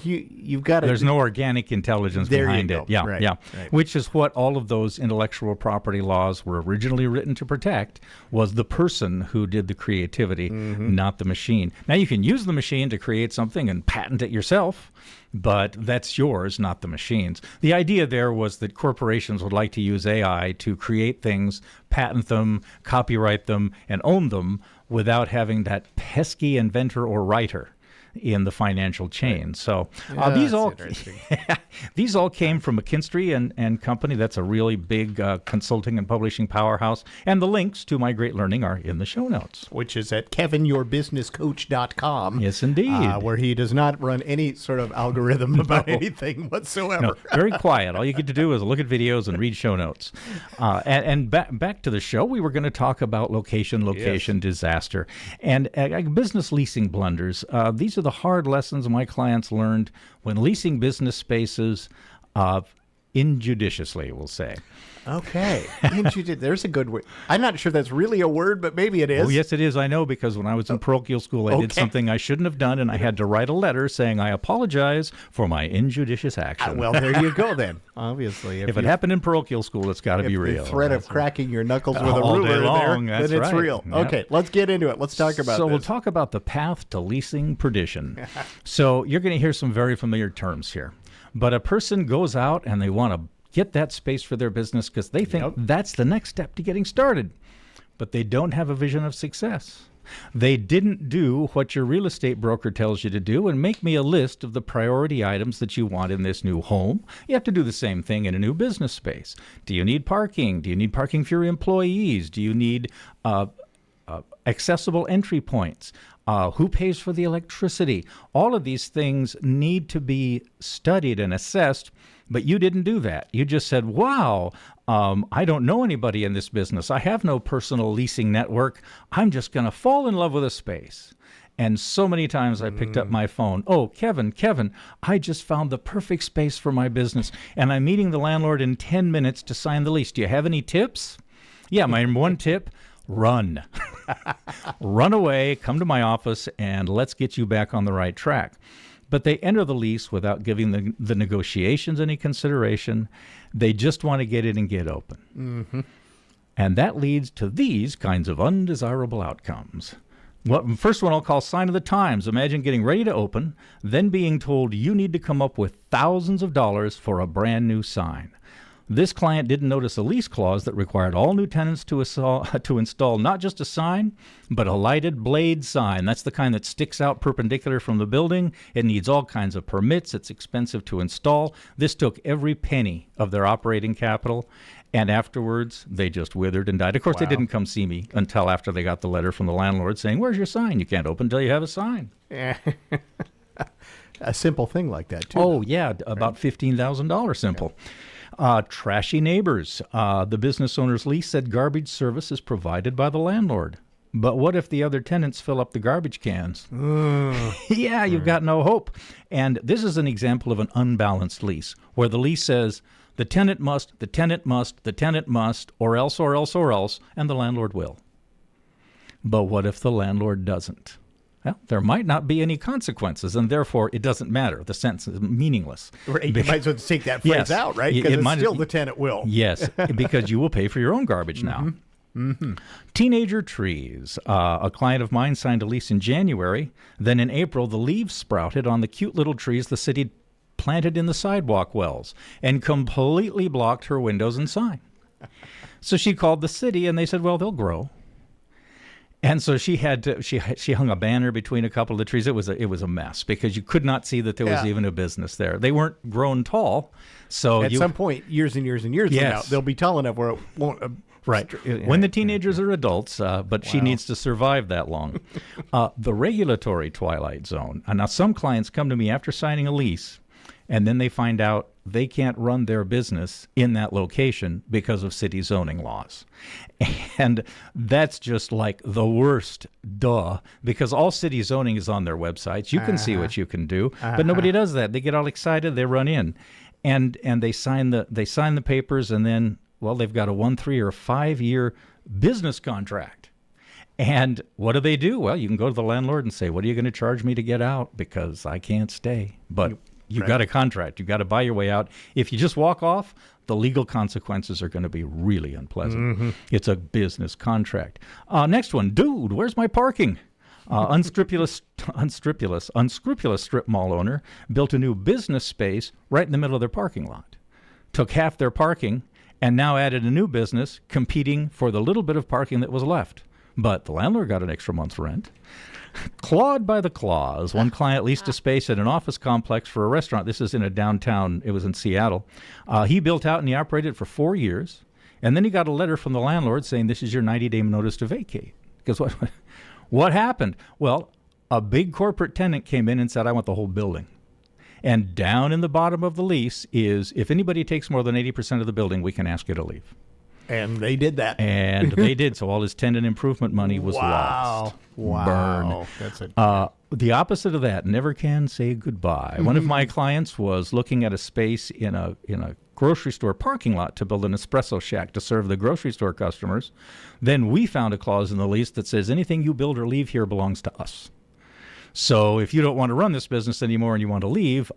You've got to.
There's no organic intelligence behind it. Yeah.
Right.
Yeah.
Right.
Which is what all of those intellectual property laws were originally written to protect, was the person who did the creativity, not the machine. Now you can use the machine to create something and patent it yourself, but that's yours, not the machine's. The idea there was that corporations would like to use AI to create things, patent them, copyright them, and own them without having that pesky inventor or writer in the financial chain. Right. So these all came from McKinstry and Company. That's a really big consulting and publishing powerhouse. And the links to My Great Learning are in the show notes,
which is at kevinyourbusinesscoach.com.
Yes, indeed.
Where he does not run any sort of algorithm about anything whatsoever.
No, very quiet. All you get to do is look at videos and read show notes. And back to the show, we were going to talk about location disaster, and business leasing blunders. These are the hard lessons my clients learned when leasing business spaces injudiciously, we'll say.
Okay. There's a good word. I'm not sure that's really a word, but maybe it is.
Oh, yes, it is. I know, because when I was in parochial school, I did something I shouldn't have done, and I had to write a letter saying I apologize for my injudicious action.
Well, there you go then. Obviously.
If it happened in parochial school, it's got to be real.
The threat of cracking your knuckles with a
all
ruler
day long,
there, then it's real.
Yep.
Okay, let's get into it. Let's talk about this.
So we'll talk about the path to leasing perdition. So you're going to hear some very familiar terms here. But a person goes out and they want to get that space for their business because they think that's the next step to getting started. But they don't have a vision of success. They didn't do what your real estate broker tells you to do and make me a list of the priority items that you want in this new home. You have to do the same thing in a new business space. Do you need parking? Do you need parking for your employees? Do you need accessible entry points? Who pays for the electricity? All of these things need to be studied and assessed, but you didn't do that. You just said, wow, I don't know anybody in this business. I have no personal leasing network. I'm just going to fall in love with a space. And so many times I picked up my phone. Oh, Kevin, I just found the perfect space for my business, and I'm meeting the landlord in 10 minutes to sign the lease. Do you have any tips? Yeah, my one tip, run. Run away, come to my office, and let's get you back on the right track. But they enter the lease without giving the negotiations any consideration. They just want to get in and get open.
Mm-hmm.
And that leads to these kinds of undesirable outcomes. Well, first one I'll call sign of the times. Imagine getting ready to open, then being told you need to come up with thousands of dollars for a brand new sign. This client didn't notice a lease clause that required all new tenants to install not just a sign, but a lighted blade sign. That's the kind that sticks out perpendicular from the building. It needs all kinds of permits. It's expensive to install. This took every penny of their operating capital, and afterwards, they just withered and died. Of course, They didn't come see me until after they got the letter from the landlord saying, where's your sign? You can't open until you have a sign.
A simple thing like that, too.
Oh, yeah, about $15,000 simple. Trashy neighbors. The business owner's lease said garbage service is provided by the landlord. But what if the other tenants fill up the garbage cans? Yeah, you've got no hope. And this is an example of an unbalanced lease, where the lease says the tenant must, or else, and the landlord will. But what if the landlord doesn't? Well, there might not be any consequences, and therefore it doesn't matter. The sentence is meaningless.
Right. You might as well take that phrase out, right? Because it's still the tenant will.
Yes, because you will pay for your own garbage now.
Mm-hmm.
Teenager trees. A client of mine signed a lease in January. Then in April, the leaves sprouted on the cute little trees the city planted in the sidewalk wells and completely blocked her windows and sign. So she called the city, and they said, well, they'll grow. And so she had to. She hung a banner between a couple of the trees. It was a mess because you could not see that there was even a business there. They weren't grown tall, so
at some point, years and years and years from now, they'll be tall enough where it won't.
Right. When the teenagers are adults, but she needs to survive that long. The regulatory twilight zone. Now, some clients come to me after signing a lease, and then they find out they can't run their business in that location because of city zoning laws. And that's just like the worst, because all city zoning is on their websites. You can see what you can do, but nobody does that. They get all excited, they run in, and they sign the papers, and then, well, they've got a 1, 3, or 5 year business contract. And what do? Well, you can go to the landlord and say, what are you going to charge me to get out? Because I can't stay. But you've got a contract. You've got to buy your way out. If you just walk off, the legal consequences are going to be really unpleasant.
Mm-hmm.
It's a business contract. Next one. Dude, where's my parking? Unscrupulous strip mall owner built a new business space right in the middle of their parking lot. Took half their parking and now added a new business competing for the little bit of parking that was left. But the landlord got an extra month's rent. Clawed by the claws. One client leased a space at an office complex for a restaurant. This is in a downtown, it was in Seattle. He built out and he operated for 4 years. And then he got a letter from the landlord saying, this is your 90-day notice to vacate. Because what happened? Well, a big corporate tenant came in and said, I want the whole building. And down in the bottom of the lease is, if anybody takes more than 80% of the building, we can ask you to leave.
And they did that.
And they did. So all his tenant improvement money was lost.
Wow.
Burn.
That's it.
The opposite of that, never can say goodbye. One of my clients was looking at a space in a grocery store parking lot to build an espresso shack to serve the grocery store customers. Then we found a clause in the lease that says anything you build or leave here belongs to us. So if you don't want to run this business anymore and you want to leave,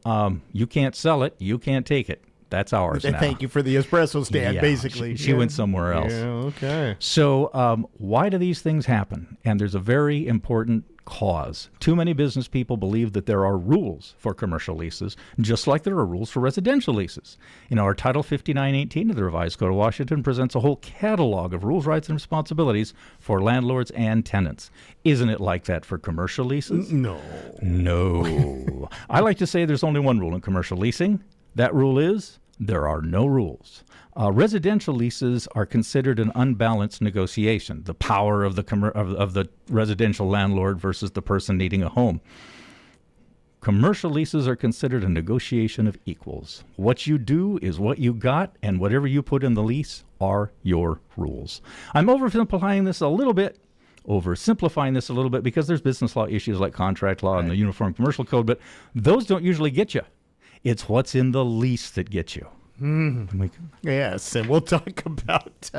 you can't sell it. You can't take it. That's ours now.
Thank you for the espresso stand, basically.
She went somewhere else.
Yeah, okay.
So why do these things happen? And there's a very important cause. Too many business people believe that there are rules for commercial leases, just like there are rules for residential leases. Our Title 5918 of the Revised Code of Washington presents a whole catalog of rules, rights, and responsibilities for landlords and tenants. Isn't it like that for commercial leases?
No.
I like to say there's only one rule in commercial leasing. That rule is there are no rules. Residential leases are considered an unbalanced negotiation, the power of the residential landlord versus the person needing a home. Commercial leases are considered a negotiation of equals. What you do is what you got, and whatever you put in the lease are your rules. I'm oversimplifying this a little bit because there's business law issues like contract law and the Uniform Commercial Code, but those don't usually get you. It's what's in the lease that gets you.
Yes, and we'll talk about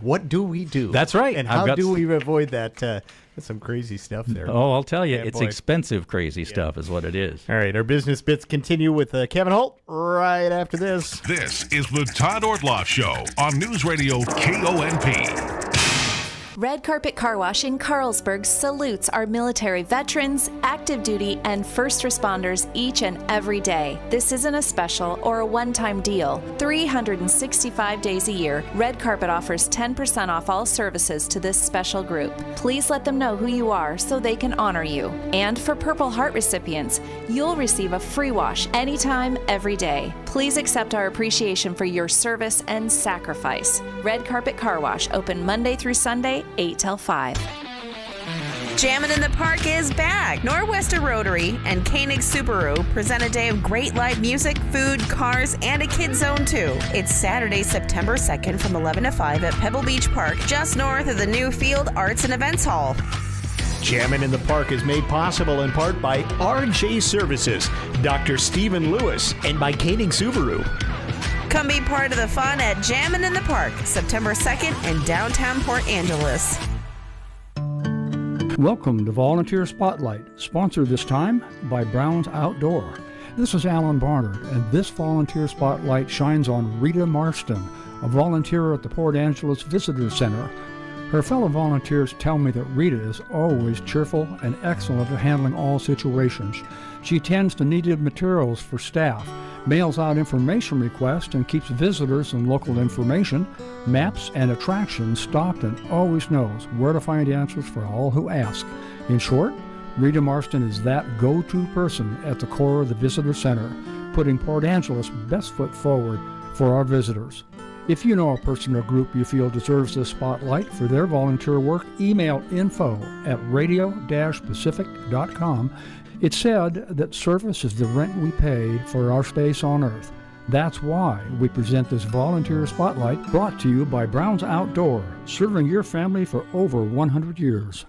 what do we do.
That's right.
And how do we avoid that? That's some crazy stuff there.
Oh, I'll tell you, it's expensive, crazy stuff is what it is.
All right, our business bits continue with Kevin Holt right after this.
This is the Todd Ortloff Show on Newsradio KONP.
Red Carpet Car Wash in Carlsberg salutes our military veterans, active duty, and first responders each and every day. This isn't a special or a one-time deal. 365 days a year, Red Carpet offers 10% off all services to this special group. Please let them know who you are so they can honor you. And for Purple Heart recipients, you'll receive a free wash anytime, every day. Please accept our appreciation for your service and sacrifice. Red Carpet Car Wash, open Monday through Sunday, 8 till 5.
Jammin' in the Park is back. Norwester Rotary and Koenig Subaru present a day of great live music, food, cars, and a kid zone too. It's Saturday, September 2nd from 11 to 5 at Pebble Beach Park, just north of the new Field Arts and Events Hall.
Jammin' in the Park is made possible in part by RJ Services, Dr. Stephen Lewis, and by Koenig Subaru.
Come be part of the fun at Jammin' in the Park, September 2nd in downtown Port Angeles.
Welcome to Volunteer Spotlight, sponsored this time by Brown's Outdoor. This is Alan Barnard, and this Volunteer Spotlight shines on Rita Marston, a volunteer at the Port Angeles Visitor Center. Her fellow volunteers tell me that Rita is always cheerful and excellent at handling all situations. She tends to needed materials for staff, mails out information requests, and keeps visitors and local information, maps, and attractions stocked, and always knows where to find answers for all who ask. In short, Rita Marston is that go-to person at the core of the Visitor Center, putting Port Angeles' best foot forward for our visitors. If you know a person or group you feel deserves this spotlight for their volunteer work, email info@radio-pacific.com. It's said that service is the rent we pay for our space on Earth. That's why we present this volunteer spotlight, brought to you by Brown's Outdoor, serving your family for over 100 years.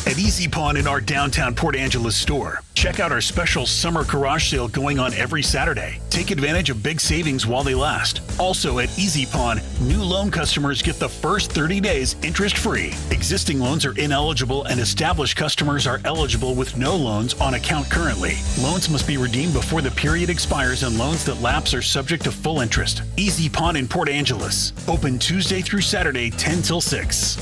At Easy Pawn in our downtown Port Angeles store, check out our special summer garage sale going on every Saturday. Take advantage of big savings while they last. Also at Easy Pawn, new loan customers get the first 30 days interest-free. Existing loans are ineligible and established customers are eligible with no loans on account currently. Loans must be redeemed before the period expires, and loans that lapse are subject to full interest. Easy Pawn in Port Angeles. Open Tuesday through Saturday, 10 till 6.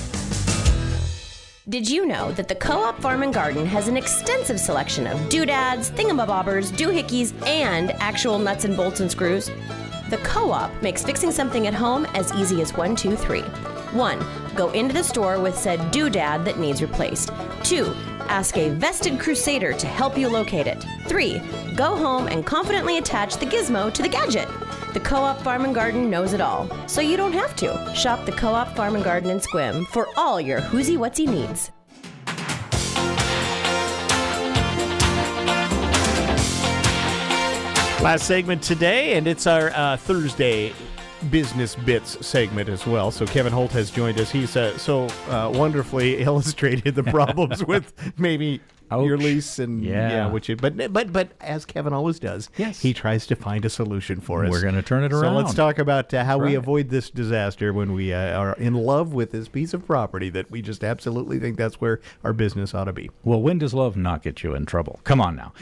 Did you know that the Co-op Farm and Garden has an extensive selection of doodads, thingamabobbers, doohickeys, and actual nuts and bolts and screws? The Co-op makes fixing something at home as easy as 1, 2, 3. 1. Go into the store with said doodad that needs replaced. 2. Ask a vested crusader to help you locate it. 3. Go home and confidently attach the gizmo to the gadget. The Co-op Farm and Garden knows it all, so you don't have to. Shop the Co-op Farm and Garden in Squim for all your whoozy-whatsy needs.
Last segment today, and it's our Thursday Business Bits segment as well. So Kevin Holt has joined us. He's so wonderfully illustrated the problems with maybe your lease and but as Kevin always does, he tries to find a solution for us.
We're going to turn it around.
So let's talk about how we avoid this disaster when we are in love with this piece of property that we just absolutely think that's where our business ought to be.
Well, when does love not get you in trouble? Come on now.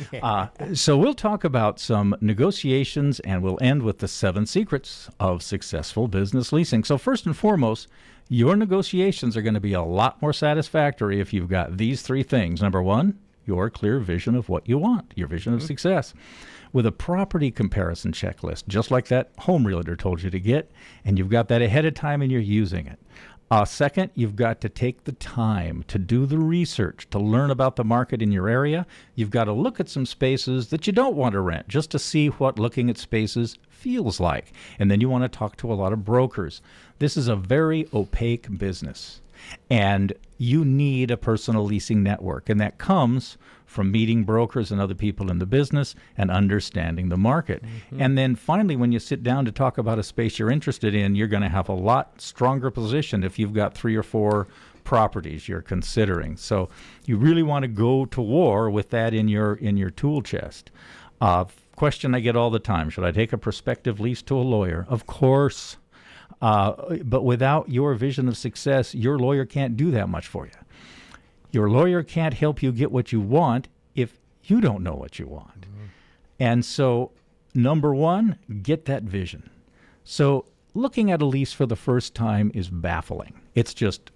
So we'll talk about some negotiations, and we'll end with the 7 secrets of successful business leasing. So first and foremost, your negotiations are going to be a lot more satisfactory if you've got these 3 things. Number 1, your clear vision of what you want, your vision of success. With a property comparison checklist, just like that home realtor told you to get, and you've got that ahead of time and you're using it. Second, you've got to take the time to do the research, to learn about the market in your area. You've got to look at some spaces that you don't want to rent, just to see what looking at spaces feels like. And then you want to talk to a lot of brokers. This is a very opaque business, and you need a personal leasing network, and that comes from meeting brokers and other people in the business and understanding the market. And then finally, when you sit down to talk about a space you're interested in, you're going to have a lot stronger position if you've got 3 or 4 properties you're considering. So you really want to go to war with that in your tool chest. Question I get all the time: should I take a prospective lease to a lawyer? Of course. But without your vision of success, your lawyer can't do that much for you. Your lawyer can't help you get what you want if you don't know what you want. And so, number 1, get that vision. So looking at a lease for the first time is baffling. It's just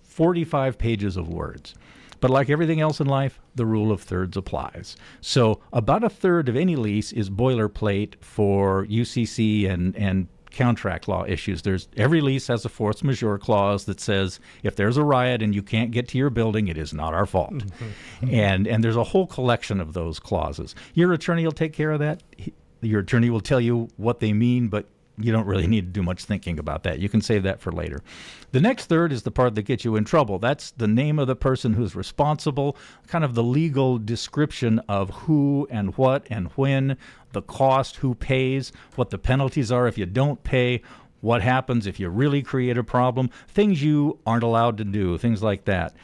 45 pages of words. But like everything else in life, the rule of thirds applies. So about a third of any lease is boilerplate for UCC and contract law issues. Every lease has a force majeure clause that says if there's a riot and you can't get to your building, it is not our fault. And there's a whole collection of those clauses. Your attorney will take care of that. Your attorney will tell you what they mean, but you don't really need to do much thinking about that. You can save that for later. The next third is the part that gets you in trouble. That's the name of the person who's responsible, kind of the legal description of who and what and when, the cost, who pays, what the penalties are if you don't pay, what happens if you really create a problem, things you aren't allowed to do, things like that.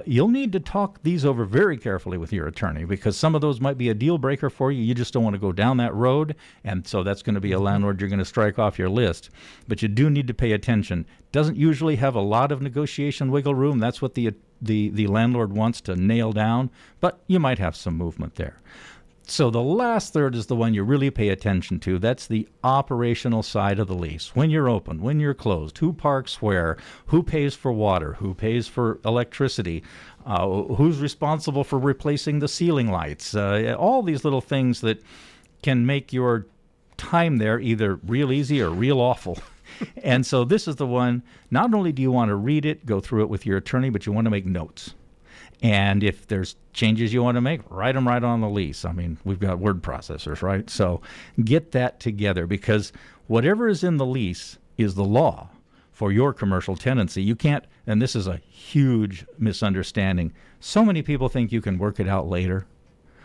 You'll need to talk these over very carefully with your attorney, because some of those might be a deal breaker for you. You just don't want to go down that road, and so that's going to be a landlord you're going to strike off your list. But you do need to pay attention. Doesn't usually have a lot of negotiation wiggle room. That's what the the landlord wants to nail down, but you might have some movement there. So the last third is the one you really pay attention to. That's the operational side of the lease. When you're open, when you're closed, who parks where, who pays for water, who pays for electricity, who's responsible for replacing the ceiling lights, all these little things that can make your time there either real easy or real awful. And so this is the one, not only do you want to read it, go through it with your attorney, but you want to make notes. And if there's changes you want to make, write them right on the lease. I mean, we've got word processors, right? So get that together, because whatever is in the lease is the law for your commercial tenancy. You can't, and this is a huge misunderstanding. So many people think you can work it out later.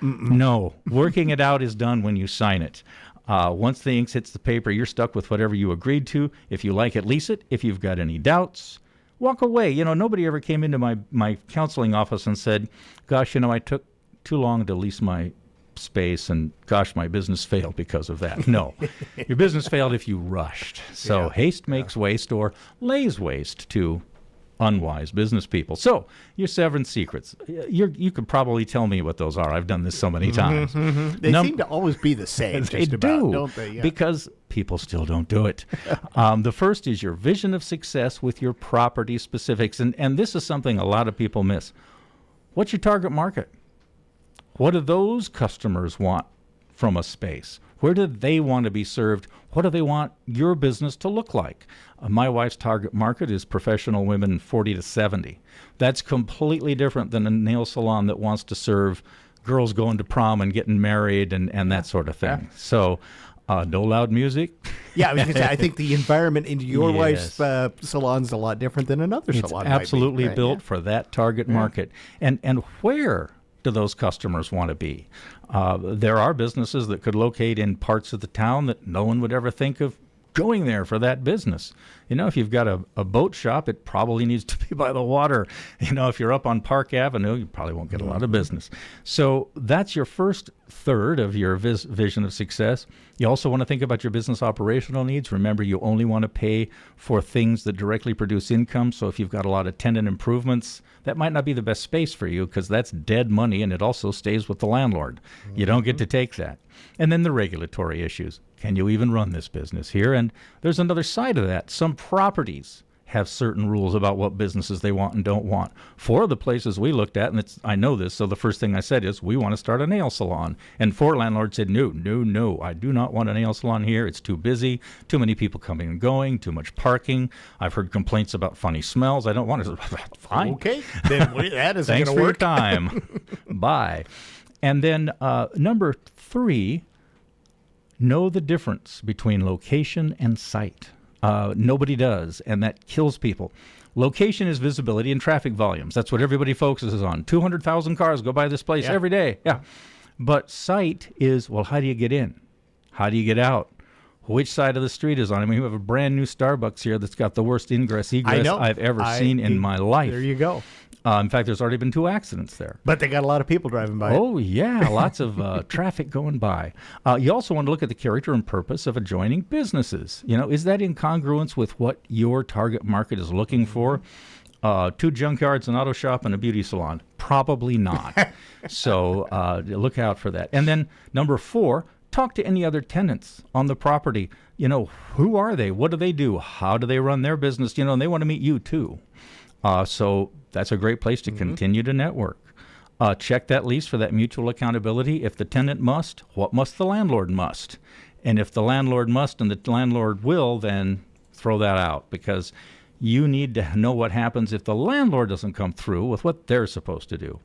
No, working it out is done when you sign it. Once the ink hits the paper, you're stuck with whatever you agreed to. If you like it, lease it. If you've got any doubts, walk away. You know, nobody ever came into my counseling office and said, gosh, you know, I took too long to lease my space and gosh, my business failed because of that. No, your business failed if you rushed. So haste makes waste, or lays waste to unwise business people. So your 7 secrets, you could probably tell me what those are. I've done this so many times.
They seem to always be the same.
They
just about,
do,
don't they? Yeah.
because people still don't do it. The first is your vision of success with your property specifics. And this is something a lot of people miss. What's your target market? What do those customers want from a space? Where do they want to be served? What do they want your business to look like? My wife's target market is professional women 40 to 70. That's completely different than a nail salon that wants to serve girls going to prom and getting married and that sort of thing. So no loud music.
Yeah, I was going to say, I think the environment in your wife's salon's a lot different than another salon.
It's absolutely
right,
built for that target market. And where do those customers want to be? There are businesses that could locate in parts of the town that no one would ever think of going there for that business. You know, if you've got a boat shop, it probably needs to be by the water. You know, if you're up on Park Avenue, you probably won't get a lot of business. So that's your first third of your vision of success. You also want to think about your business operational needs. Remember, you only want to pay for things that directly produce income. So if you've got a lot of tenant improvements, that might not be the best space for you, because that's dead money, and it also stays with the landlord. You don't get to take that. And then the regulatory issues. Can you even run this business here? And there's another side of that. Some properties have certain rules about what businesses they want and don't want. 4 of the places we looked at, and I know this, so the first thing I said is, we want to start a nail salon. And 4 landlords said, no, I do not want a nail salon here. It's too busy, too many people coming and going, too much parking. I've heard complaints about funny smells. I don't want to. Fine.
Okay, then that isn't going to work.
Thanks for your time. Bye. And then number 3, know the difference between location and site. Nobody does, and that kills people. Location is visibility and traffic volumes. That's what everybody focuses on. 200,000 cars go by this place every day. Yeah. But site is, well, how do you get in? How do you get out? Which side of the street is on? I mean, we have a brand new Starbucks here that's got the worst egress I've ever seen in my life.
There you go.
In fact, there's already been 2 accidents there.
But they got a lot of people driving by.
Oh, yeah, lots of traffic going by. You also want to look at the character and purpose of adjoining businesses. You know, is that in congruence with what your target market is looking for? 2 junkyards, an auto shop, and a beauty salon? Probably not. So look out for that. And then number 4, talk to any other tenants on the property. You know, who are they? What do they do? How do they run their business? You know, and they want to meet you too. So that's a great place to continue to network. Check that lease for that mutual accountability. If the tenant must, what must the landlord must? And if the landlord must and the landlord will, then throw that out, because you need to know what happens if the landlord doesn't come through with what they're supposed to do.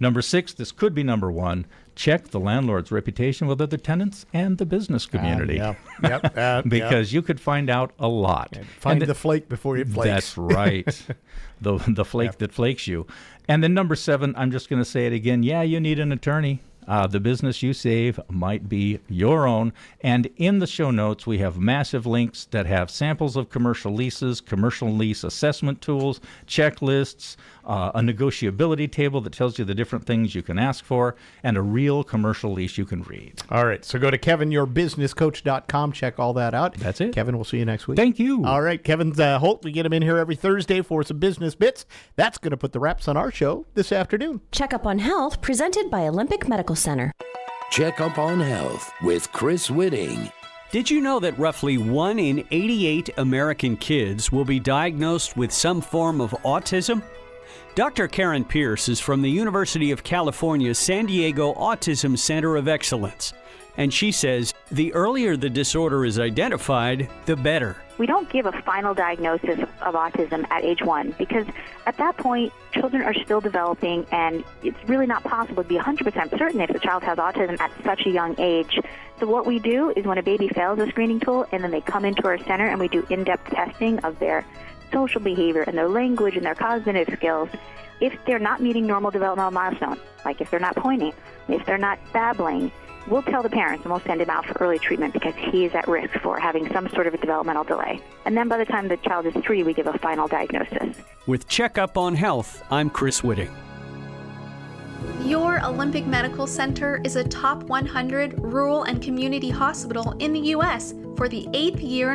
Number 6, this could be number 1, check the landlord's reputation with other tenants and the business community. Because you could find out a lot.
Find the flake before it flakes.
That's right. The flake that flakes you. And then number 7, I'm just going to say it again. Yeah, you need an attorney. The business you save might be your own. And in the show notes, we have massive links that have samples of commercial leases, commercial lease assessment tools, checklists, a negotiability table that tells you the different things you can ask for, and a real commercial lease you can read.
All right, so go to kevinyourbusinesscoach.com, check all that out.
That's it.
Kevin, we'll see you next week.
Thank you.
All right, Kevin's Holt. We get him in here every Thursday for some business bits. That's going to put the wraps on our show this afternoon.
Check Up on Health, presented by Olympic Medical Center.
Check Up on Health with Chris Whitting.
Did you know that roughly 1 in 88 American kids will be diagnosed with some form of autism? Dr. Karen Pierce is from the University of California's San Diego Autism Center of Excellence, and she says the earlier the disorder is identified, the better.
We don't give a final diagnosis of autism at age 1 because at that point, children are still developing, and it's really not possible to be 100% certain if the child has autism at such a young age. So what we do is when a baby fails a screening tool and then they come into our center and we do in-depth testing of their social behavior and their language and their cognitive skills, if they're not meeting normal developmental milestones, like if they're not pointing, if they're not babbling, we'll tell the parents and we'll send him out for early treatment because he is at risk for having some sort of a developmental delay. And then by the time the child is 3, we give a final diagnosis.
With Checkup on Health, I'm Chris Whitting.
Your Olympic Medical Center is a top 100 rural and community hospital in the U.S. for the 8th year